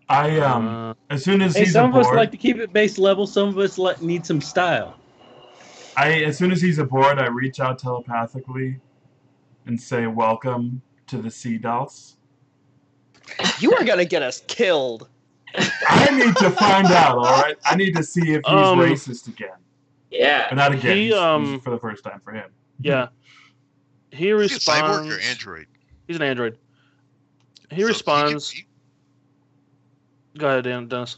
I as soon as Hey, he's some of aboard. us like to keep it base level. Some of us need some style. As soon as he's aboard, I reach out telepathically and say, "Welcome to the Sea Dolls." You are gonna get us killed. I need to find out. All right, I need to see if he's racist again. Yeah. But not again. He, This is for the first time for him. Yeah. He Is he a responds. cyborg or android? He's an android. He So responds. Go ahead, Dennis.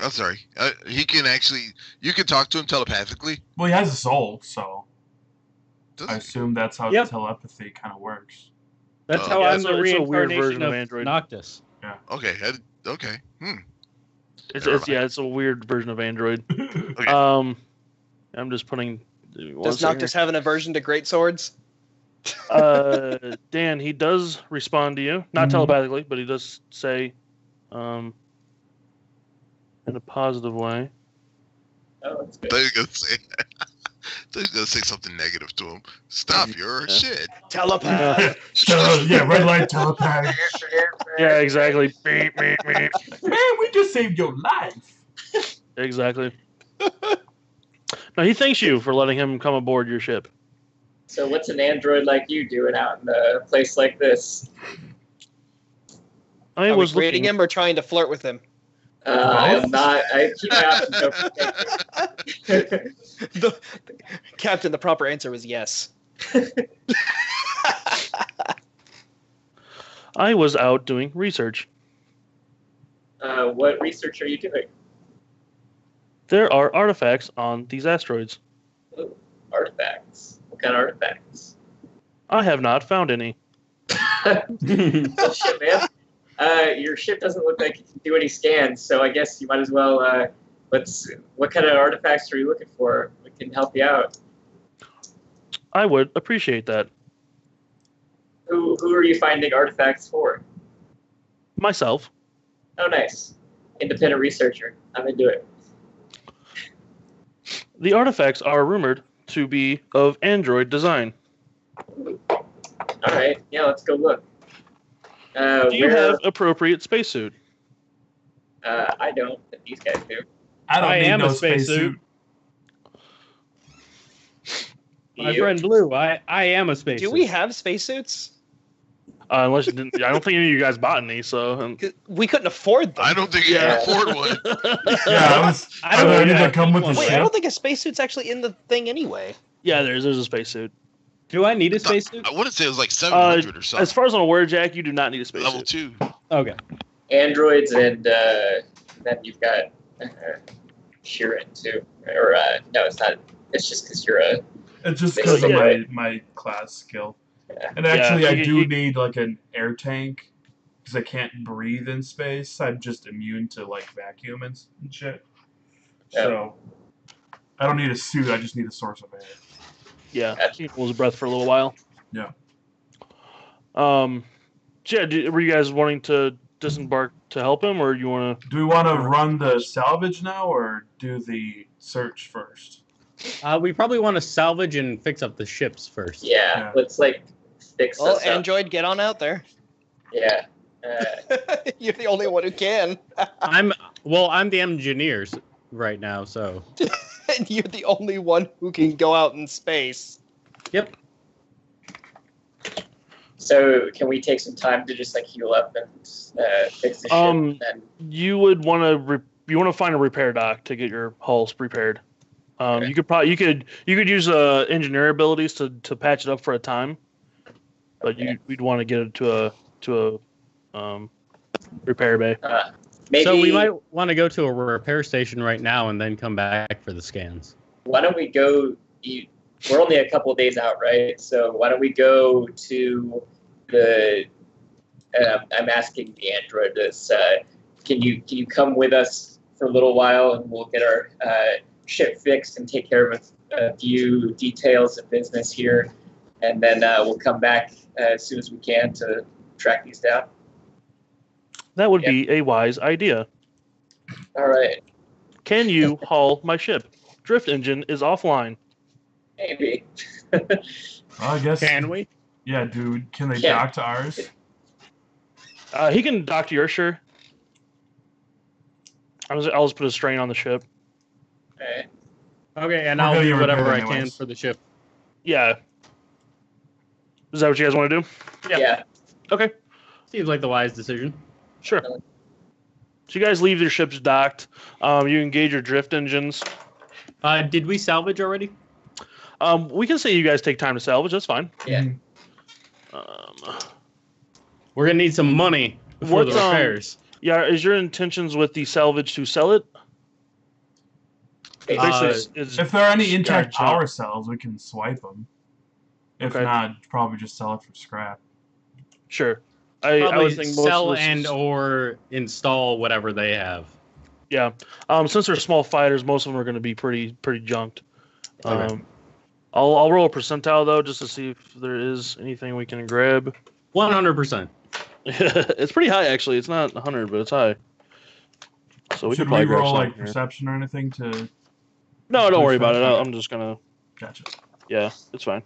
I'm sorry. He can actually. You can talk to him telepathically. Well, he has a soul, so Does I he? assume that's how Yep. telepathy kind of works. That's Oh. how Yeah, I'm it's the a weird reincarnation version of of Android. Noctis. Okay. Okay. It's a weird version of Android. Okay. I'm just putting. Does Noctis have an aversion to great swords? Dan, he does respond to you, not Mhm. telepathically, but he does say, in a positive way. Oh, that's good. They're gonna say. They're gonna say something negative to him. Stop your shit. Telepath. Yeah, red light telepath. Yeah, exactly. Man, we just saved your life. Exactly. No, he thanks you for letting him come aboard your ship. So what's an android like you doing out in a place like this? I Are we was rating looking. him or trying to flirt with him? I am not. I keep my options open. Captain, the proper answer was yes. I was out doing research. What research are you doing? There are artifacts on these asteroids. Ooh, artifacts. What kind of artifacts? I have not found any. Oh, shit, man. Your ship doesn't look like it can do any scans, so I guess you might as well. What kind of artifacts are you looking for? We can help you out. I would appreciate that. Who are you finding artifacts for? Myself. Oh, nice. Independent researcher. I'm into it. The artifacts are rumored to be of android design. All right. Yeah, let's go look. Do you have appropriate spacesuit? I don't, but these guys do. I don't I need am no a spacesuit. My You? friend Blue, I am a spacesuit. Do we have spacesuits? Unless you didn't, I don't think any of you guys bought any. So 'Cause we couldn't afford them. I don't think you Yeah. can afford one. Yeah, I are don't there any have that come with the one. Wait, I ship? don't think a spacesuit's actually in the thing anyway. yeah, there's a spacesuit. Do I need a spacesuit? I wouldn't say it was like 700 or something. As far as I'm aware, Jack, you do not need a Level spacesuit. 2. Okay. Androids, and then you've got Sheeran too. Or no, it's not. It's just because you're a. It's just because of Yeah. my class skill. Yeah. And actually, Yeah, I you- do you- need like an air tank because I can't breathe in space. I'm just immune to like vacuum and shit. Yeah. So I don't need a suit. I just need a source of air. Yeah, Gotcha. he holds his breath for a little while. Yeah. Yeah, were you guys wanting to disembark to help him, or you want to? Do we want to run the salvage now or do the search first? We probably want to salvage and fix up the ships first. Yeah, Yeah. let's like fix Well, this up. Android, get on out there. Yeah. You're the only one who can. I'm the engineers right now, so And you're the only one who can go out in space. yep. So can we take some time to just like heal up and fix the ship? And then, You would want to find a repair dock to get your hulls repaired. Okay. You could use engineer abilities to patch it up for a time, but Okay. we'd want to get it to a repair bay. maybe. So we might want to go to a repair station right now and then come back for the scans. Why don't we go? We're only a couple of days out, right? So why don't we go to the? I'm asking the android this. Can you come with us for a little while, and we'll get our ship fixed and take care of a few details of business here, and then we'll come back as soon as we can to track these down. That would be a wise idea. All right, Can you haul my ship? Drift engine is offline. maybe. Well, I guess. Can we? Yeah, dude. Can they Yeah. dock to ours? He can dock to your sure. I'll just put a strain on the ship. All right. Okay, and We're I'll gonna do get whatever I repaired can anyways. for the ship. Yeah. Is that what you guys want to do? Yeah. Okay. Seems like the wise decision. Sure. So you guys leave your ships docked. You engage your drift engines. Did we salvage already? We can say you guys take time to salvage. That's fine. Yeah. We're gonna need some money for the repairs. Yeah, is your intentions with the salvage to sell it? If there are any intact junk. power cells, we can swipe them. If not, probably just sell it for scrap. Sure. I Probably would think most sell of this and is- or install whatever they have. Yeah. Since they're small fighters, most of them are going to be pretty junked. Okay. I'll roll a percentile though, just to see if there is anything we can grab. 100%. It's pretty high actually. It's not 100, but it's high. So we Should could probably grab roll some like here. perception or anything to? No, don't worry about it. Okay. I'm just gonna. Gotcha. Yeah, it's fine.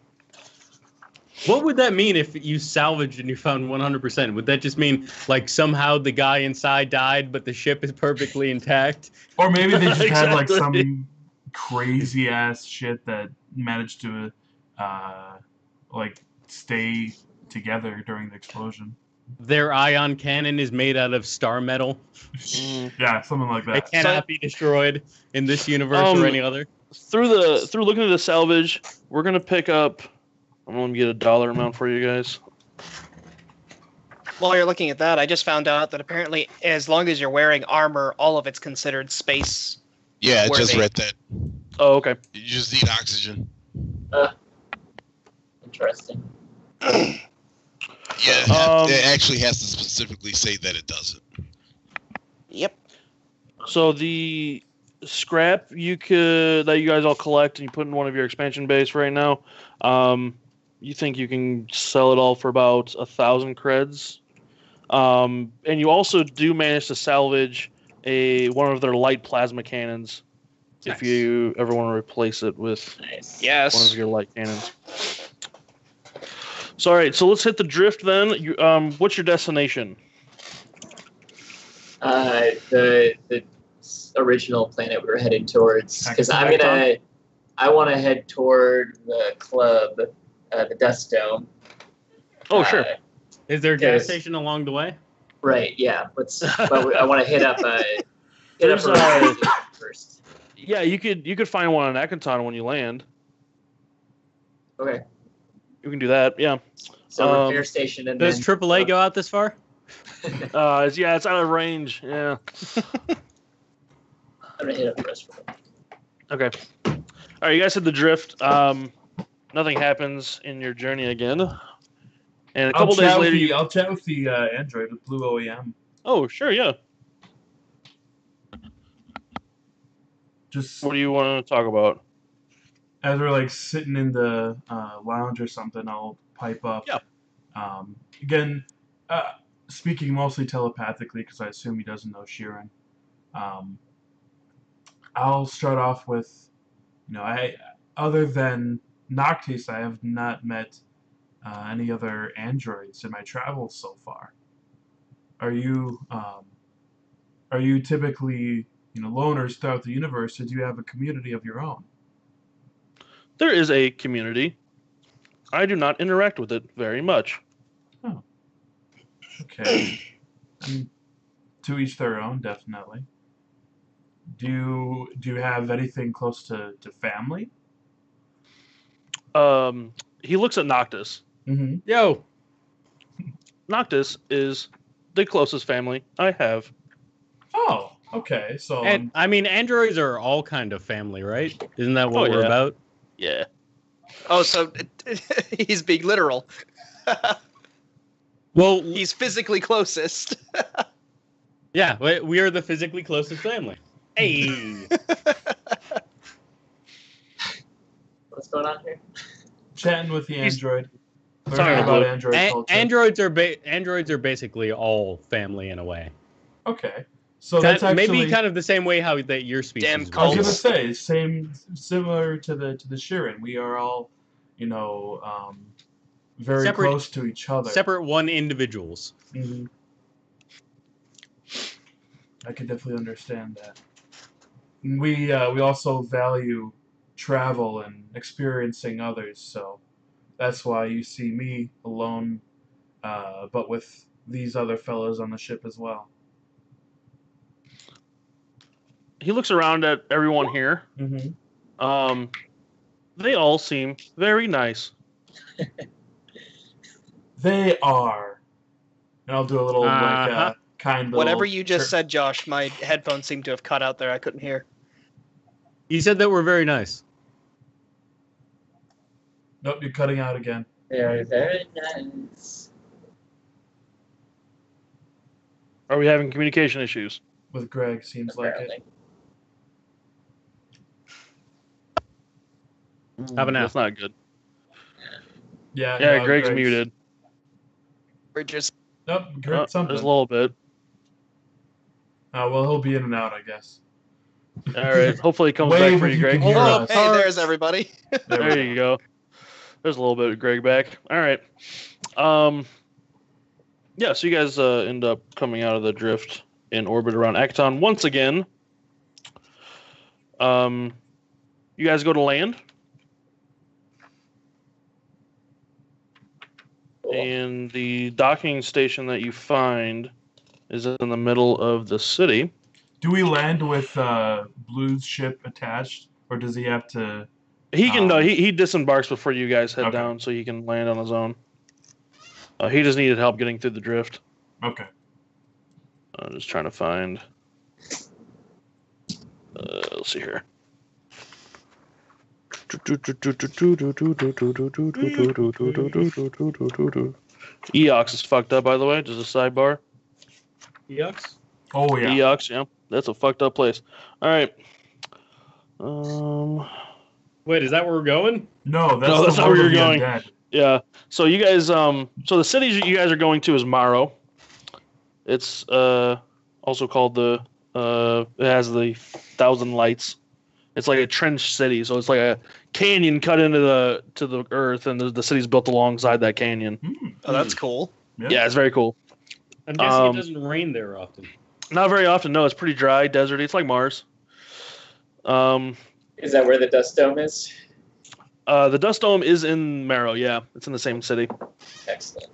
What would that mean if you salvaged and you found 100%? Would that just mean like somehow the guy inside died, but the ship is perfectly intact? Or maybe they just had like Exactly. some crazy ass shit that managed to like stay together during the explosion. Their ion cannon is made out of star metal. Yeah, something like It that. cannot be destroyed in this universe or any other. Through looking at the salvage, we're gonna pick up. I'm gonna get a dollar amount for you guys. While you're looking at that, I just found out that apparently, as long as you're wearing armor, all of it's considered space. Yeah, I just Worthy. read that. Oh, okay. You just need oxygen. Interesting. Yeah, it actually has to specifically say that it doesn't. Yep. So the scrap that you guys all collect and you put in one of your expansion bays right now, you think you can sell it all for about 1,000 creds, and you also do manage to salvage one of their light plasma cannons. Nice. If you ever want to replace it with Nice. Yes. one of your light cannons. So all right, so let's hit the drift then. What's your destination? The original planet we were heading towards, because I want to head toward the club, the Dust Dome. Oh, sure. Is there a gas Yes. station along the way? Right. Yeah. I want to hit up There's, a first. Yeah, you could find one on Akaton when you land. Okay. You can do that. Yeah. So repair station and Does then AAA go out this far? It's out of range. Yeah. I'm gonna hit up the rest of them. Okay. All right, you guys hit the drift. Nothing happens in your journey again. And a couple days later, I'll chat with the android with Blue OEM. Oh, sure, yeah. Just What do you want to talk about? as we're like sitting in the lounge or something, I'll pipe up. Yeah. Again, speaking mostly telepathically because I assume he doesn't know Sheeran. I'll start off with, other than Noctis, I have not met any other androids in my travels so far. Are you typically loners throughout the universe, or do you have a community of your own? There is a community. I do not interact with it very much. Oh. Okay. To each their own, definitely. Do you have anything close to family? He looks at Noctis. Mm-hmm. Yo, Noctis is the closest family I have. Oh, okay. So and I mean, androids are all kind of family, right? Isn't that what Oh, we're yeah. about? Yeah. Oh, so he's being literal. Well, He's physically closest. yeah, we are the physically closest family. Hey, What's going on here? chatting with the He's- android. Sorry, Learning about Luke. android culture. androids are basically all family in a way. Okay. So that's actually maybe kind of the same way how that your species. Damn works. I was cults. gonna say similar to the Sheeran. We are all, very Separate- close to each other. Separate one individuals. Mhm. I can definitely understand that. We also value travel and experiencing others. So that's why you see me alone, but with these other fellows on the ship as well. He looks around at everyone here. Mm-hmm. They all seem very nice. They are. And I'll do a little kind little. Whatever you just said, Josh, my headphones seem to have cut out there. I couldn't hear. You said that we're very nice. Nope, you're cutting out again. They're very nice. Are we having communication issues? With Greg, seems Apparently. like it. How about now? That's not good. Yeah, Yeah, no, Greg's muted. We're just Nope, Greg, something. There's a little bit. Well, he'll be in and out, I guess. All right. Hopefully it comes Wave back for if you, you Greg. can hear us. hey, there's everybody. There you go. There's a little bit of Greg back. All right. Yeah, so you guys end up coming out of the drift in orbit around Acton once again. You guys go to land. Cool. And the docking station that you find is in the middle of the city. Do we land with Blue's ship attached, or does he have to? He can no, he disembarks before you guys head Okay. down, so he can land on his own. He just needed help getting through the drift. Okay. I'm just trying to find. Let's see here. Eox is fucked up, by the way. Just a sidebar. Eox? Oh yeah. Eox, yeah, that's a fucked up place. All right. Wait, is that where we're going? No, that's No, that's the not where World you're of the going. Undead. Yeah. So you guys, so the city you guys are going to is Maro. It's also called it has the 1,000 lights. It's like a trench city, so it's like a canyon cut into the earth, and the city's built alongside that canyon. Oh, that's cool. Yeah, it's very cool. I'm guessing it doesn't rain there often. Not very often. No, it's pretty dry, deserty. It's like Mars. Is that where the dust dome is? The Dust Dome is in Maro. Yeah, it's in the same city. Excellent.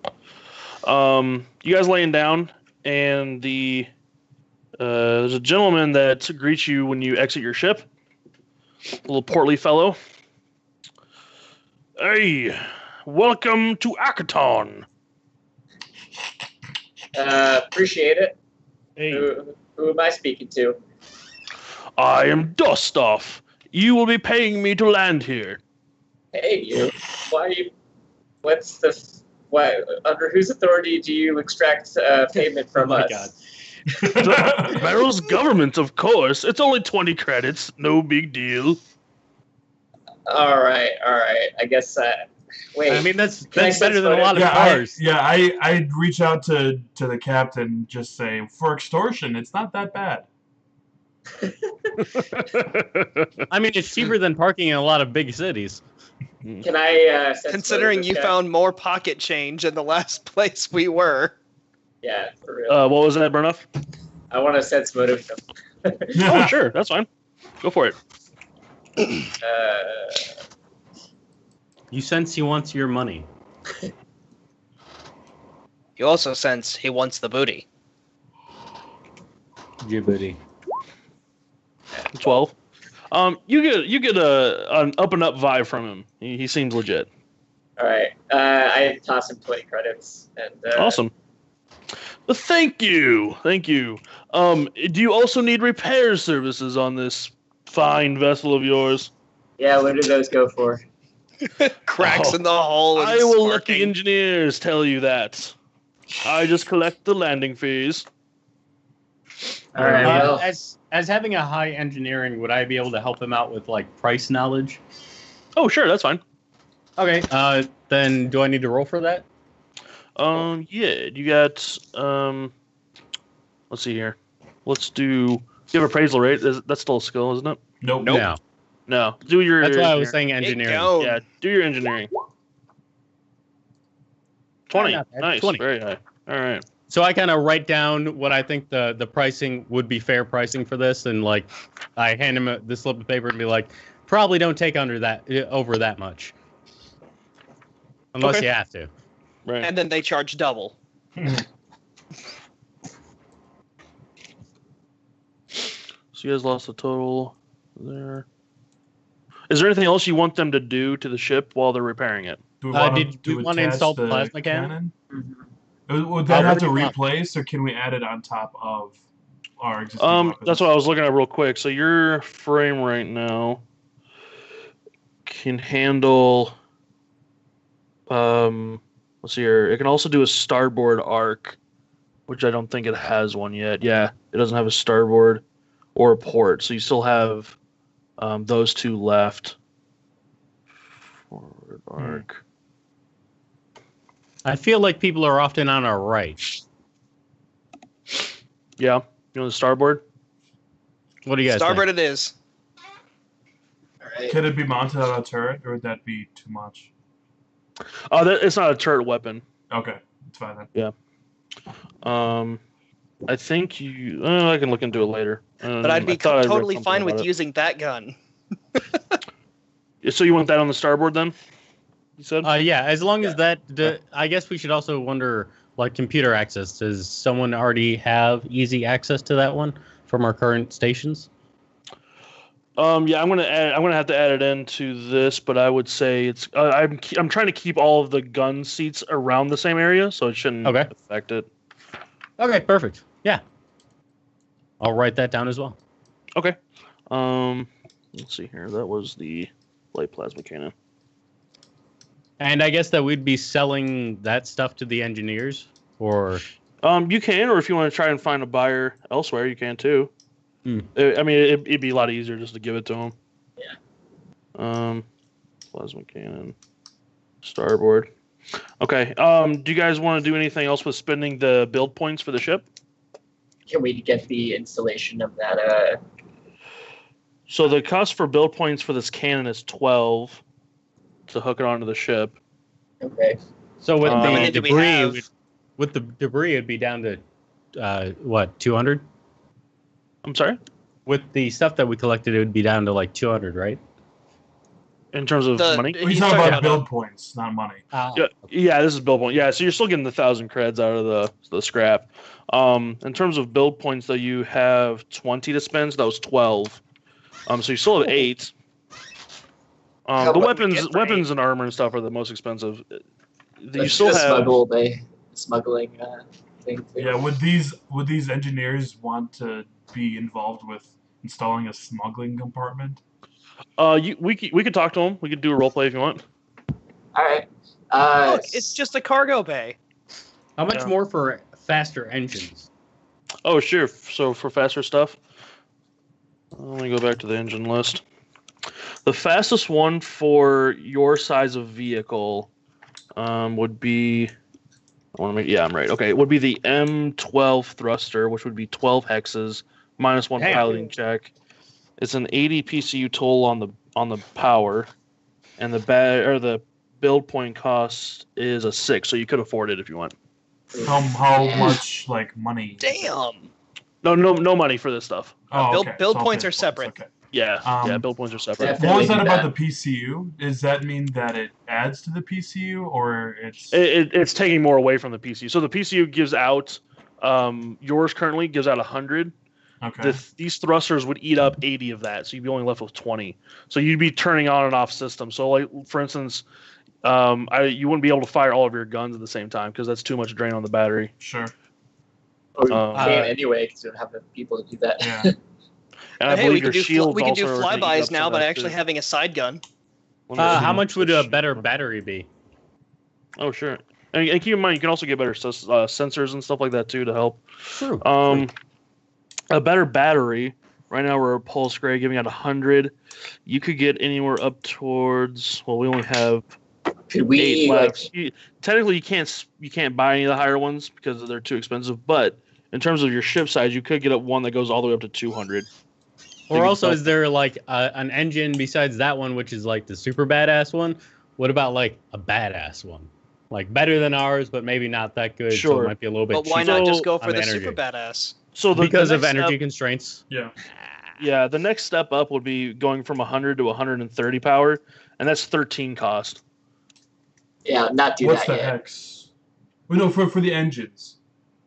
You guys laying down, and there's a gentleman that greets you when you exit your ship. A little portly fellow. Hey, welcome to Akaton. Appreciate it. Hey, Who am I speaking to? I am Dustoff. You will be paying me to land here. Hey, you. Why are you? What's the? Why? Under whose authority do you extract payment from oh my us? God. Maro's government, of course. It's only 20 credits. No big deal. All right. I guess. Wait. I mean, that's Can I better sense than a lot of Yeah, cars. I'd reach out to the captain, just say, for extortion, it's not that bad. I mean, it's cheaper than parking in a lot of big cities. Can I? Sense Considering you motive, found more pocket change in the last place we were. Yeah, for real. What was that, Burnoff? I want to sense motive. Oh, sure. That's fine. Go for it. You sense he wants your money. You also sense he wants the booty. Djibouti. 12. You get an up and up vibe from him. He seems legit. All right. I toss him 20 credits. And Awesome. Well, thank you. Do you also need repair services on this fine vessel of yours? Yeah, what do those go for? Cracks Oh, in the hull. And I will let the sparking. engineers tell you that. I just collect the landing fees. All right. Well, As having a high engineering, would I be able to help him out with like price knowledge? Oh, sure, that's fine. Okay. Then do I need to roll for that? Yeah, you got let's see here. Let's do. You have appraisal, right? That's still a skill, isn't it? Nope. No. No. Do your. That's why I was engineering. saying engineering. Go. Yeah, do your engineering. 20. Not bad. Nice. 20. Very high. All right. So I kind of write down what I think the pricing would be fair pricing for this, and like I hand him the slip of paper and be like, probably don't take over that much, unless Okay. you have to. Right. And then they charge double. So you guys lost a total there. Is there anything else you want them to do to the ship while they're repairing it? Do we want Did we want to install the plasma cannon? Would that have to Already bought. replace, or can we add it on top of our existing weapons? That's what I was looking at real quick. So your frame right now can handle. Let's see here. It can also do a starboard arc, which I don't think it has one yet. Yeah, it doesn't have a starboard or a port, so you still have those two left. Forward arc. I feel like people are often on our right. Yeah, you want the starboard? What do you guys Starboard think? it is. All right. Could it be mounted on a turret, or would that be too much? It's not a turret weapon. Okay, it's fine then. I think you. I can look into it later. But I'd be totally fine with using that gun. So you want that on the starboard then? You said. Yeah, as long as that. I guess we should also wonder, like, computer access. Does someone already have easy access to that one from our current stations? Yeah, I'm gonna have to add it into this, but I would say it's. I'm trying to keep all of the gun seats around the same area, so it shouldn't affect it. Okay, perfect. Yeah, I'll write that down as well. Okay. Let's see here. That was the light plasma cannon. And I guess that we'd be selling that stuff to the engineers, or You can, or if you want to try and find a buyer elsewhere, you can too. Hmm. I mean, it'd be a lot easier just to give it to them. Yeah. Plasma cannon, starboard. Okay. Do you guys want to do anything else with spending the build points for the ship? Can we get the installation of that? So the cost for build points for this cannon is 12 to hook it onto the ship. Okay. so with How the many do we debris, have? with the debris, it'd be down to what, 200? I'm sorry? With the stuff that we collected, it would be down to like 200, right? In terms of money? We're He's talking talking about about build points, not money. Yeah, this is build point. Yeah, so you're still getting the 1,000 creds out of the scrap. In terms of build points, though, you have 20 to spend. So that was 12. So you still have 8. How The much we weapons, get for weapons and armor and stuff are the most expensive. You Let's still just have. smuggling thing. Too. Yeah, would these engineers want to be involved with installing a smuggling compartment? We could talk to them. We could do a role play if you want. All right. Look, it's just a cargo bay. How much Yeah. more for faster engines? Oh, sure. So for faster stuff, let me go back to the engine list. The fastest one for your size of vehicle would be. I'm right. Okay, it would be the M12 thruster, which would be 12 hexes, -1 Damn. piloting check. It's an 80 PCU toll on the power, and the build point cost is a 6, so you could afford it if you want. How much money? Damn. No money for this stuff. Oh, Build- okay. build So I'll points pay are separate. Okay. Yeah, build points are separate. Definitely What was that do about that. the PCU? Does that mean that it adds to the PCU, or it's? It's taking more away from the PCU. So the PCU gives out, yours currently gives out 100. Okay. These thrusters would eat up 80 of that, so you'd be only left with 20. So you'd be turning on and off systems. So, like, for instance, you wouldn't be able to fire all of your guns at the same time because that's too much drain on the battery. Sure. Or you Um, can anyway, because you don't have the people to do that. Yeah. And I Hey, believe your shields we can do also are gonna eat flybys up now, some but of that, actually too. having a side gun. How much would a better battery be? Oh, sure. And keep in mind, you can also get better sensors and stuff like that too to help. True. A better battery. Right now we're a pulse gray giving out 100. You could get anywhere up towards. Well, we only have Could we 8 left. Technically, you can't buy any of the higher ones because they're too expensive. But in terms of your ship size, you could get up one that goes all the way up to 200. Or also, is there like an engine besides that one, which is like the super badass one? What about like a badass one? Like better than ours, but maybe not that good. So Sure. it might be a little bit But why cheaper not just So- go for on the energy. super badass? So because of next energy step- constraints. Yeah. Yeah, the next step up would be going from 100 to 130 power, and that's 13 cost. Yeah, not do What's that the yet. hex? Well, no, for the engines.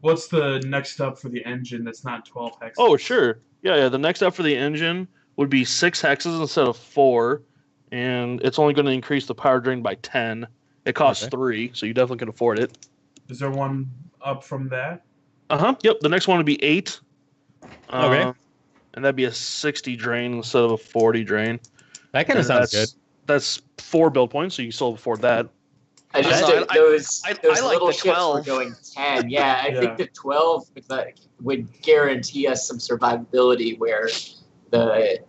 What's the next up for the engine that's not 12 hexes? Oh, sure. Yeah. The next up for the engine would be 6 hexes instead of 4, and it's only going to increase the power drain by 10. It costs 3, so you definitely can afford it. Is there one up from that? Yep. The next one would be 8. Okay. And that'd be a 60 drain instead of a 40 drain. That kind of sounds good. That's 4 build points, so you still afford that. I just I- those I those like little the ships 12. were going 10. Yeah, I Yeah. think the 12 would guarantee us some survivability where it's like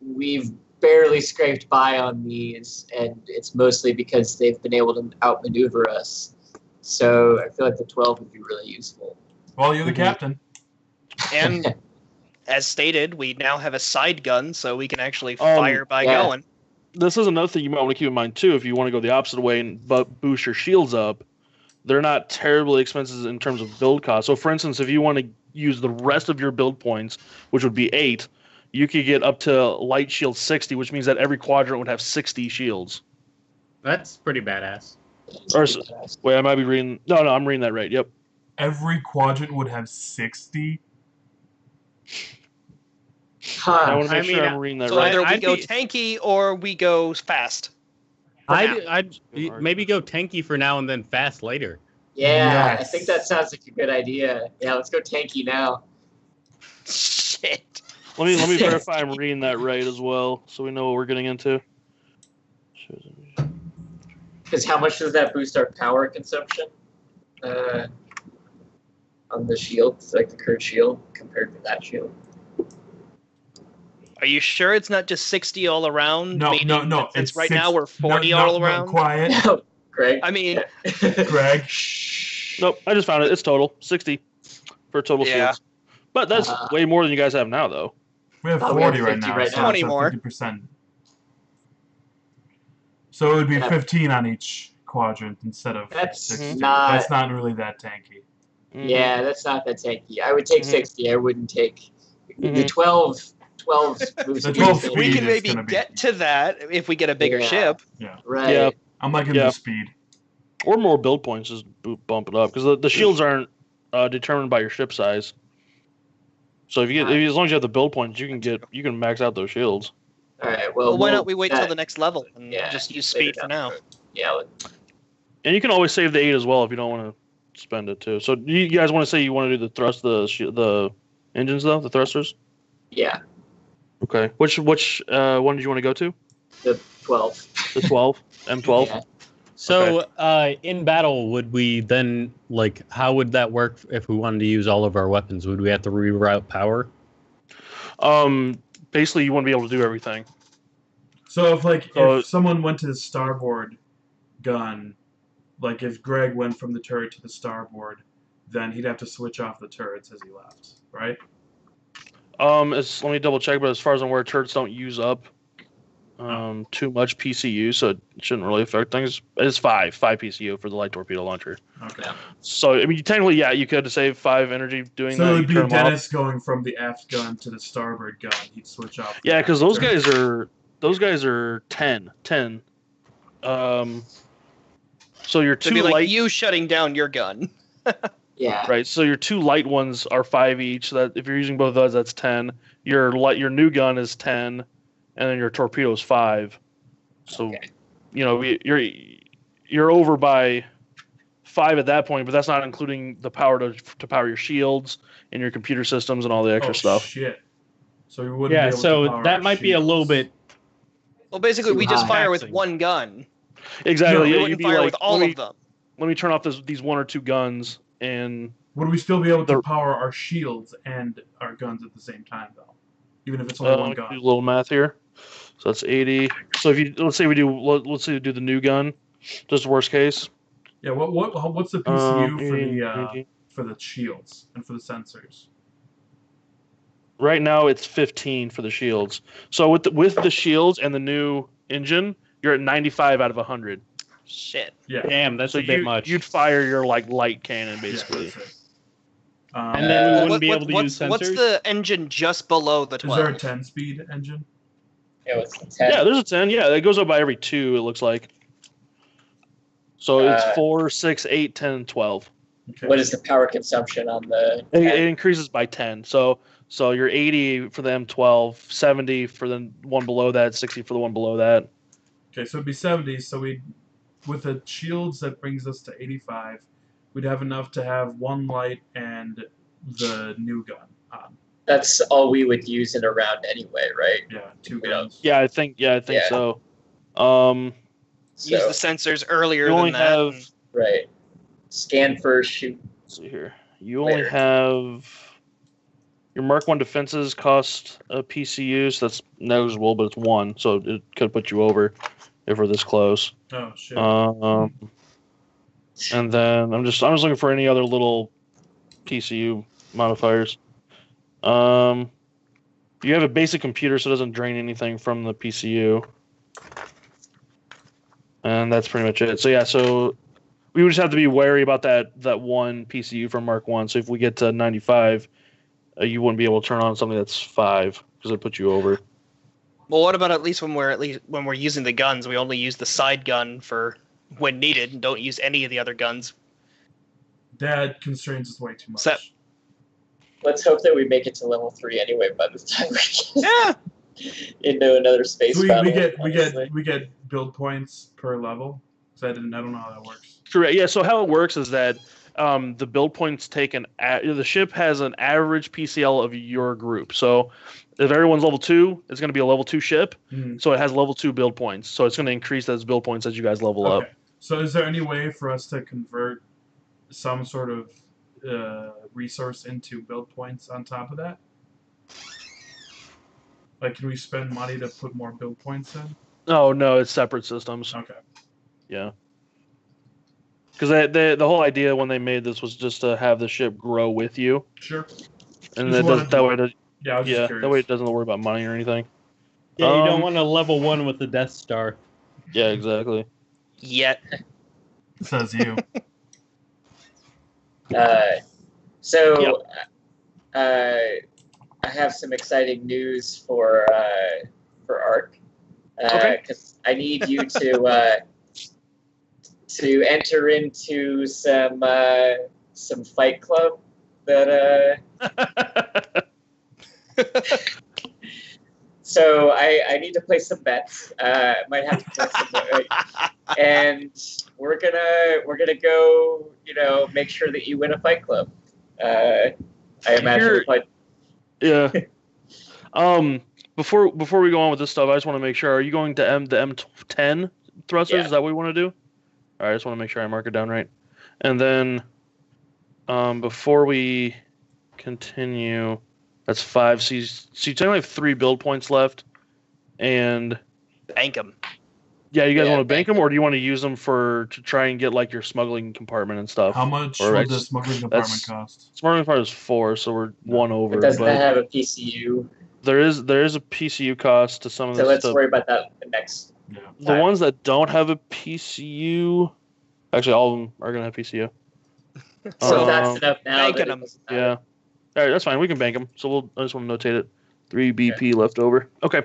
we've barely scraped by on these, and it's mostly because they've been able to outmaneuver us. So I feel like the 12 would be really useful. Well, you're the captain. And as stated, we now have a side gun, so we can actually fire by yeah. going. This is another thing you might want to keep in mind too. If you want to go the opposite way and boost your shields up, they're not terribly expensive in terms of build cost. So, for instance, if you want to use the rest of your build points, which would be 8, you could get up to light shield 60, which means that every quadrant would have 60 shields. That's pretty badass. Wait, I might be reading. No, I'm reading that right. Yep. Every quadrant would have 60. I want to I make sure mean, I'm reading that So right. either we I'd go be- tanky or we go fast. I'd maybe go tanky for now and then fast later. Yeah, I Yes. think that sounds like a good idea. Yeah, let's go tanky now. Shit. Let me verify I'm reading that right as well, so we know what we're getting into. Because how much does that boost our power consumption on the shield, like the current shield, compared to that shield? Are you sure it's not just 60 all around? No, Meaning no. that since It's right now we're 40 no, all no, around. Quiet, No, Greg. I mean, Greg. Nope, I just found it. It's total 60 for total Yeah. shields. But that's way more than you guys have now, though. We have Oh, 40 we have right 50 now. right so now. it's 20 at more. 50%. So it would be Yeah. 15 on each quadrant instead of That's 60. not- That's not really that tanky. Yeah, that's not that tanky. I would take 60. I wouldn't take the 12. 12 boost. The 12 boost. speed we can is maybe gonna be- get to that if we get a bigger Yeah. ship. Right. Yeah. I'm liking Yeah. the speed. Or more build points, just bump it up because the shields aren't determined by your ship size. So if you get, as long as you have the build points, you can max out those shields. All right. Well, why we'll- not we wait till that- the next level and yeah, just use later speed for down the now? road. Yeah. And you can always save the 8 as well if you don't want to spend it too. So you guys want to say you want to do the engines though, the thrusters? Yeah. Okay. Which one did you want to go to? The 12. The 12, M12. Yeah. So, in battle, would we then how would that work if we wanted to use all of our weapons? Would we have to reroute power? Basically, you want to be able to do everything. So if someone went to the starboard gun, like if Greg went from the turret to the starboard, then he'd have to switch off the turrets as he left, right? Let me double check, but as far as I'm aware, turrets don't use up too much PCU, so it shouldn't really affect things. It's 5 PCU for the light torpedo launcher. Okay. So I mean, technically, yeah, you could save 5 energy doing that. So it You would be turn 'em off. Dennis going from the aft gun to the starboard gun. He'd switch off. Yeah, because those turret. guys are 10. So your It'd two be like light, you shutting down your gun. Yeah. right? So your 2 light ones are 5 each. So that if you're using both of those, that's 10. Your new gun is 10, and then your torpedo is 5. So, Okay. you're over by 5 at that point, but that's not including the power to power your shields and your computer systems and all the extra stuff. Shit. So we wouldn't. be Yeah, able to so power that our might be a little shields. bit. Well, basically, Too we just high. fire with Taxing. one gun. Exactly. No, We yeah, you'd wouldn't be fire like, with all of them. let me turn off these 1 or 2 guns, and Would we still be able to The- power our shields and our guns at the same time, though? Even if it's only one do gun. a little math here. So that's 80. So if you let's say we do the new gun, just worst case. Yeah. What's the PCU 80. for the shields and for the sensors? Right now it's 15 for the shields. So with the shields and the new engine, you're at 95 out of 100. Shit. Yeah. Damn, that's So a bit much. you'd fire your light cannon Yeah, basically. that's it. And then we wouldn't be able to use sensors. What's the engine just below the Is 12? there a 10-speed engine? Yeah, what's the 10? Yeah, there's a 10. Yeah, it goes up by every 2, it looks like. So it's 4, 6, 8, 10, and 12. Okay. What is the power consumption on the? It increases by 10. So you're 80 for the M12, 70 for the one below that, 60 for the one below that. Okay, so it'd be 70. So with the shields, that brings us to 85. We'd have enough to have one light and the new gun on. That's all we would use in a round anyway, right? Yeah, 2 We guns. Yeah, I think Yeah. so. Use the sensors earlier You only than that. have. Right. Scan first, shoot. Let's see here. You only Later. have your Mark 1 defenses cost a PCU, so that's negligible, but it's 1, so it could put you over if we're this close. Oh shit. And then I'm just looking for any other little PCU modifiers. You have a basic computer, so it doesn't drain anything from the PCU. And that's pretty much it. So yeah, so we would just have to be wary about that one PCU from Mark 1. So if we get to 95, you wouldn't be able to turn on something that's 5 because it'd put you over. Well, what about when we're using the guns, we only use the side gun for when needed and don't use any of the other guns? That constrains us way too much. So- Let's hope that we make it to level 3 anyway by the time we Yeah. get into another space So battle. we get build points per level. So I don't know how that works. Correct. Yeah. So how it works is that the build points take the ship has an average PCL of your group. So if everyone's level 2, it's going to be a level 2 ship. Mm-hmm. So it has level 2 build points. So it's going to increase those build points as you guys level up. So is there any way for us to convert some sort of resource into build points on top of that? Like, can we spend money to put more build points in? Oh no, it's separate systems. Okay. Yeah. Because the whole idea when they made this was just to have the ship grow with you, Sure. and Just that way, Yeah, I was just curious. that way it doesn't worry about money or anything. Yeah, you don't want to level 1 with the Death Star. Yeah, exactly. Yet. Says you. I have some exciting news for ARC. Okay. Because I need you to enter into some fight club that So I need to play some bets. Might have to play some, and we're gonna go. Make sure that you win a fight club. I imagine. Yeah. Before we go on with this stuff, I just want to make sure. Are you going to the M10 thrusters? Yeah. Is that what we want to do? All right. I just want to make sure I mark it down right. And then, before we continue, that's 5. So you technically have 3 build points left, and Bank them. yeah, you guys Yeah, want to bank them, or do you want to use them to try and get like your smuggling compartment and stuff? How much Or would the smuggling compartment cost? Smuggling compartment is 4, so we're 1 over. But doesn't but that have a PCU? there is a PCU cost to some of So this let's stuff. worry about that next. Yeah. The ones that don't have a PCU, actually, all of them are gonna have PCU. So that's enough now. banking that it them. doesn't matter. Yeah. All right, that's fine. We can bank them. So I just want to notate it. 3 BP left over. Okay.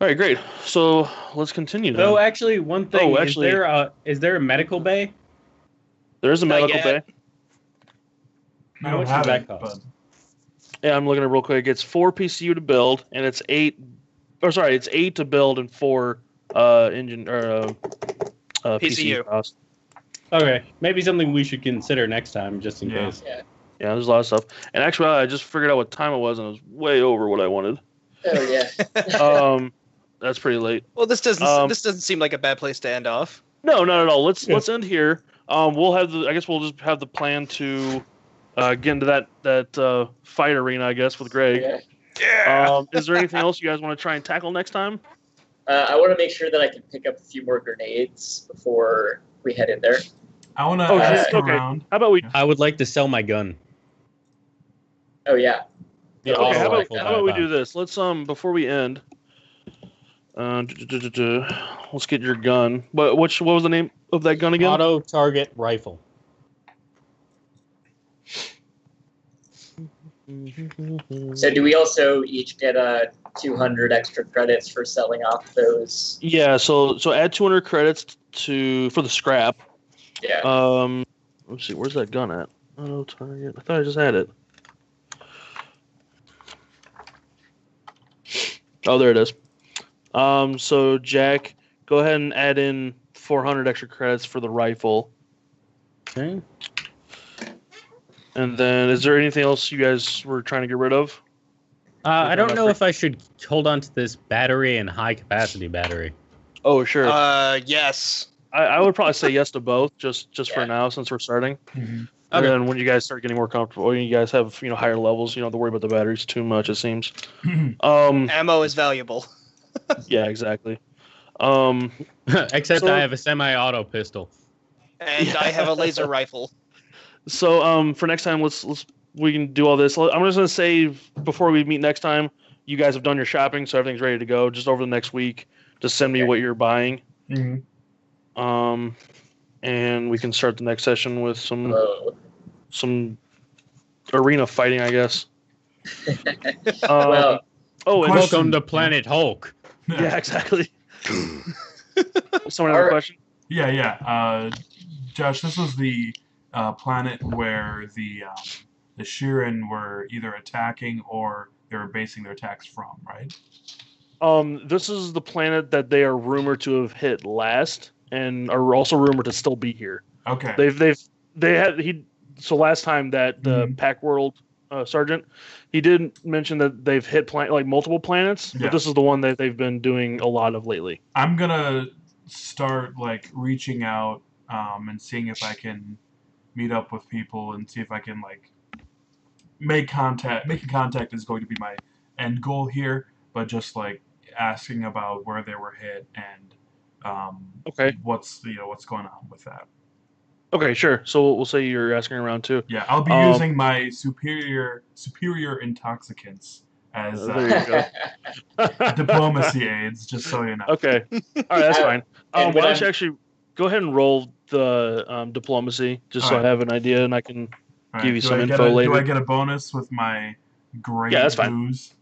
All right, great. So let's continue. Then. Oh, actually, one thing. Oh, actually- is there a medical bay? There is a Not medical yet. bay. We How don't much have does that it, cost? Yeah, I'm looking at it real quick. It's 4 PCU to build, and it's 8. Or sorry, it's 8 to build and 4 engine or PCU cost. Okay, maybe something we should consider next time, just in Yeah. case. Yeah, there's a lot of stuff. And actually, I just figured out what time it was, and it was way over what I wanted. Oh yeah. That's pretty late. Well, this doesn't seem like a bad place to end off. No, not at all. Let's end here. I guess we'll just have the plan to get into that fight arena, I guess, with Greg. Yeah. Yeah. Is there anything else you guys want to try and tackle next time? I want to make sure that I can pick up a few more grenades before we head in there. I want to Oh, ask okay. around. How about we? I would like to sell my gun. Oh yeah. The Okay, auto how rifle about we that I do bought. this? Let's before we end, let's get your gun. What was the name of that gun again? Auto target rifle. So do we also each get 200 extra credits for selling off those? Yeah, so add 200 credits for the scrap. Yeah. Let's see, where's that gun at? Oh, target. I thought I just had it. Oh, there it is. So Jack, go ahead and add in 400 extra credits for the rifle. Okay. And then, is there anything else you guys were trying to get rid of? I don't know if I should hold on to this battery and high capacity battery. Oh, sure. Yes. I would probably say yes to both, just for now, since we're starting. Mm-hmm. And Okay. then when you guys start getting more comfortable, you guys have higher levels. You don't have to worry about the batteries too much. It seems. Ammo is valuable. Yeah, exactly. Except So- I have a semi-auto pistol. And I have a laser rifle. So for next time, we can do all this. I'm just gonna say before we meet next time, you guys have done your shopping, so everything's ready to go. Just over the next week, just send me what you're buying. Mm-hmm. And we can start the next session with Oh. some arena fighting, I guess. Well, Oh, and Question. Welcome to Planet Hulk. yeah, exactly. Someone have a question? Yeah. Josh, this was the planet where the Shirin were either attacking or they were basing their attacks from, right? This is the planet that they are rumored to have hit last, and are also rumored to still be here. Okay. So last time that the Pack World sergeant, he did mention that they've hit multiple planets, Yeah. but this is the one that they've been doing a lot of lately. I'm gonna start reaching out and seeing if I can meet up with people and see if I can make contact. Making contact is going to be my end goal here, but just asking about where they were hit and Okay. what's going on with that. Okay, sure. So we'll say you're asking around too. Yeah, I'll be using my superior intoxicants as There you go. diplomacy aids, just so you know. Okay. All right, that's fine. And Why when don't you actually go ahead and roll the diplomacy, just so I Alright. have an idea and I can All give you do some I info later. Do I get a bonus with my great Yeah, that's fine. booze?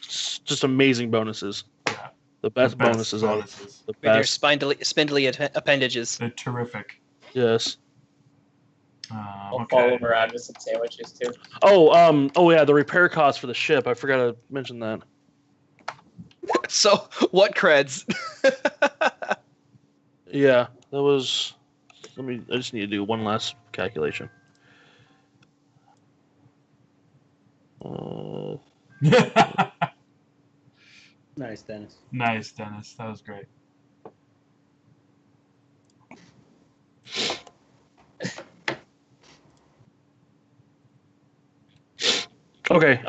just amazing bonuses. Yeah. The best bonuses ever. The With your best. spindly appendages. They're terrific. Yes. I'll follow them around with some sandwiches too. Oh yeah, the repair cost for the ship. I forgot to mention that. So, what creds? Yeah, that was. I just need to do one last calculation. Nice, Dennis. Nice, Dennis. That was great. Okay.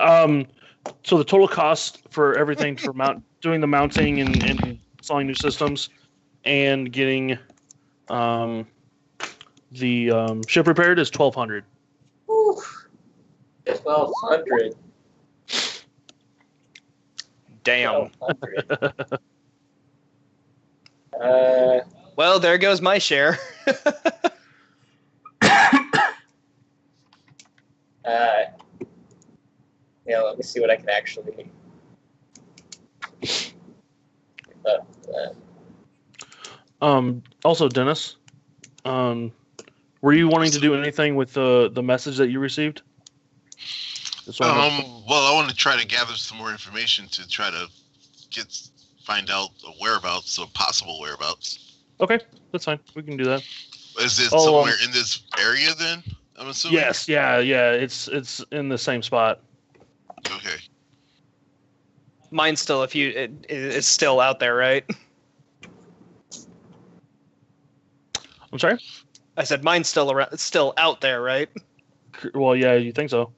So the total cost for everything for doing the mounting and installing new systems, and getting the ship repaired is 1,200. 1,200. Damn. 1,200. Well, there goes my share. Yeah, let me see what I can actually. Also, Dennis, were you wanting to do anything with the message that you received? Well, I want to try to gather some more information to try to find out the whereabouts, or possible whereabouts. Okay, that's fine. We can do that. Is it somewhere in this area then? I'm assuming. Yes, yeah. It's in the same spot. Okay. Mine's still it's still out there, right? I'm sorry. I said mine's still around. It's still out there, right? Well, yeah, you think so?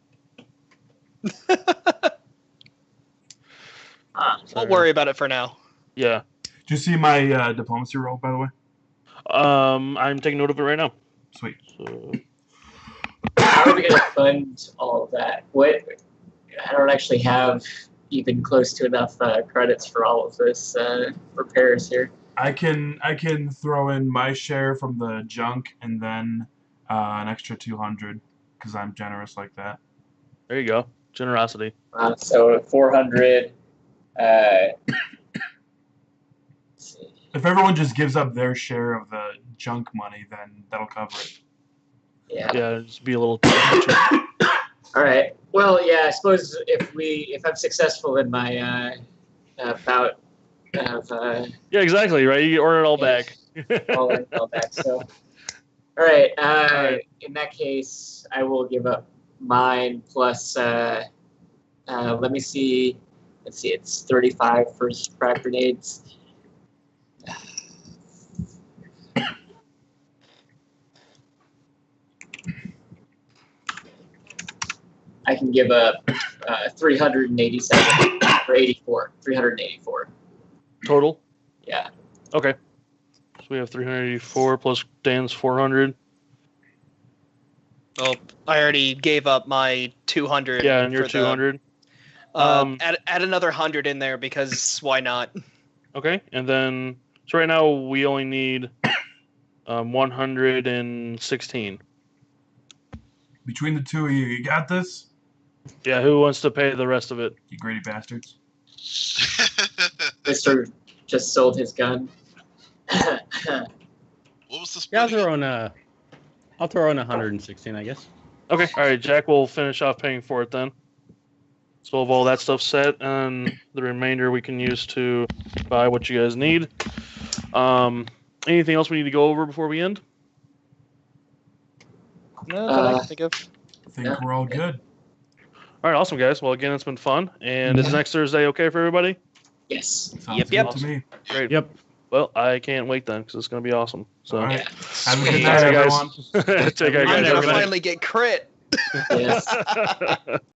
We'll worry about it for now. Yeah. Did you see my diplomacy roll, by the way? I'm taking note of it right now. Sweet. So, How are we going to fund all of that? I don't actually have even close to enough credits for all of this repairs here. I can throw in my share from the junk and then an extra 200 because I'm generous like that. There you go. Generosity. So 400. Let's see. If everyone just gives up their share of the junk money, then that'll cover it. Yeah, just be a little. All right. Well, yeah. I suppose if I'm successful in my bout of Yeah, exactly. Right. You order it all yeah, back. all back. So, all right. right. In that case, I will give up mine plus. Let me see. Let's see. It's 35 for frag grenades. I can give up 387 or 84. 384. Total. Yeah. Okay. So we have 384 plus Dan's 400. Well, I already gave up my 200. Yeah, and you're for 200. add another 100 in there because why not? Okay, and then so right now we only need 116. Between the two of you, you got this? Yeah, who wants to pay the rest of it? You greedy bastards. Mr. just sold his gun. What was the Yeah, split? I'll throw in 116, I guess. Okay, all right. Jack will finish off paying for it then. So we'll have all that stuff set, and the remainder we can use to buy what you guys need. Anything else we need to go over before we end? No, that I can think of. I think we're all good. All right, awesome, guys. Well, again, it's been fun. And is next Thursday okay for everybody? Yes. Sounds Yep. good to me. Great. Yep. Well, I can't wait then because it's going to be awesome. So, All right. Yeah. Have a Sweet. good night, All right, everyone. guys. Take care, I'm guys. gonna Have a good night. finally get crit. Yes.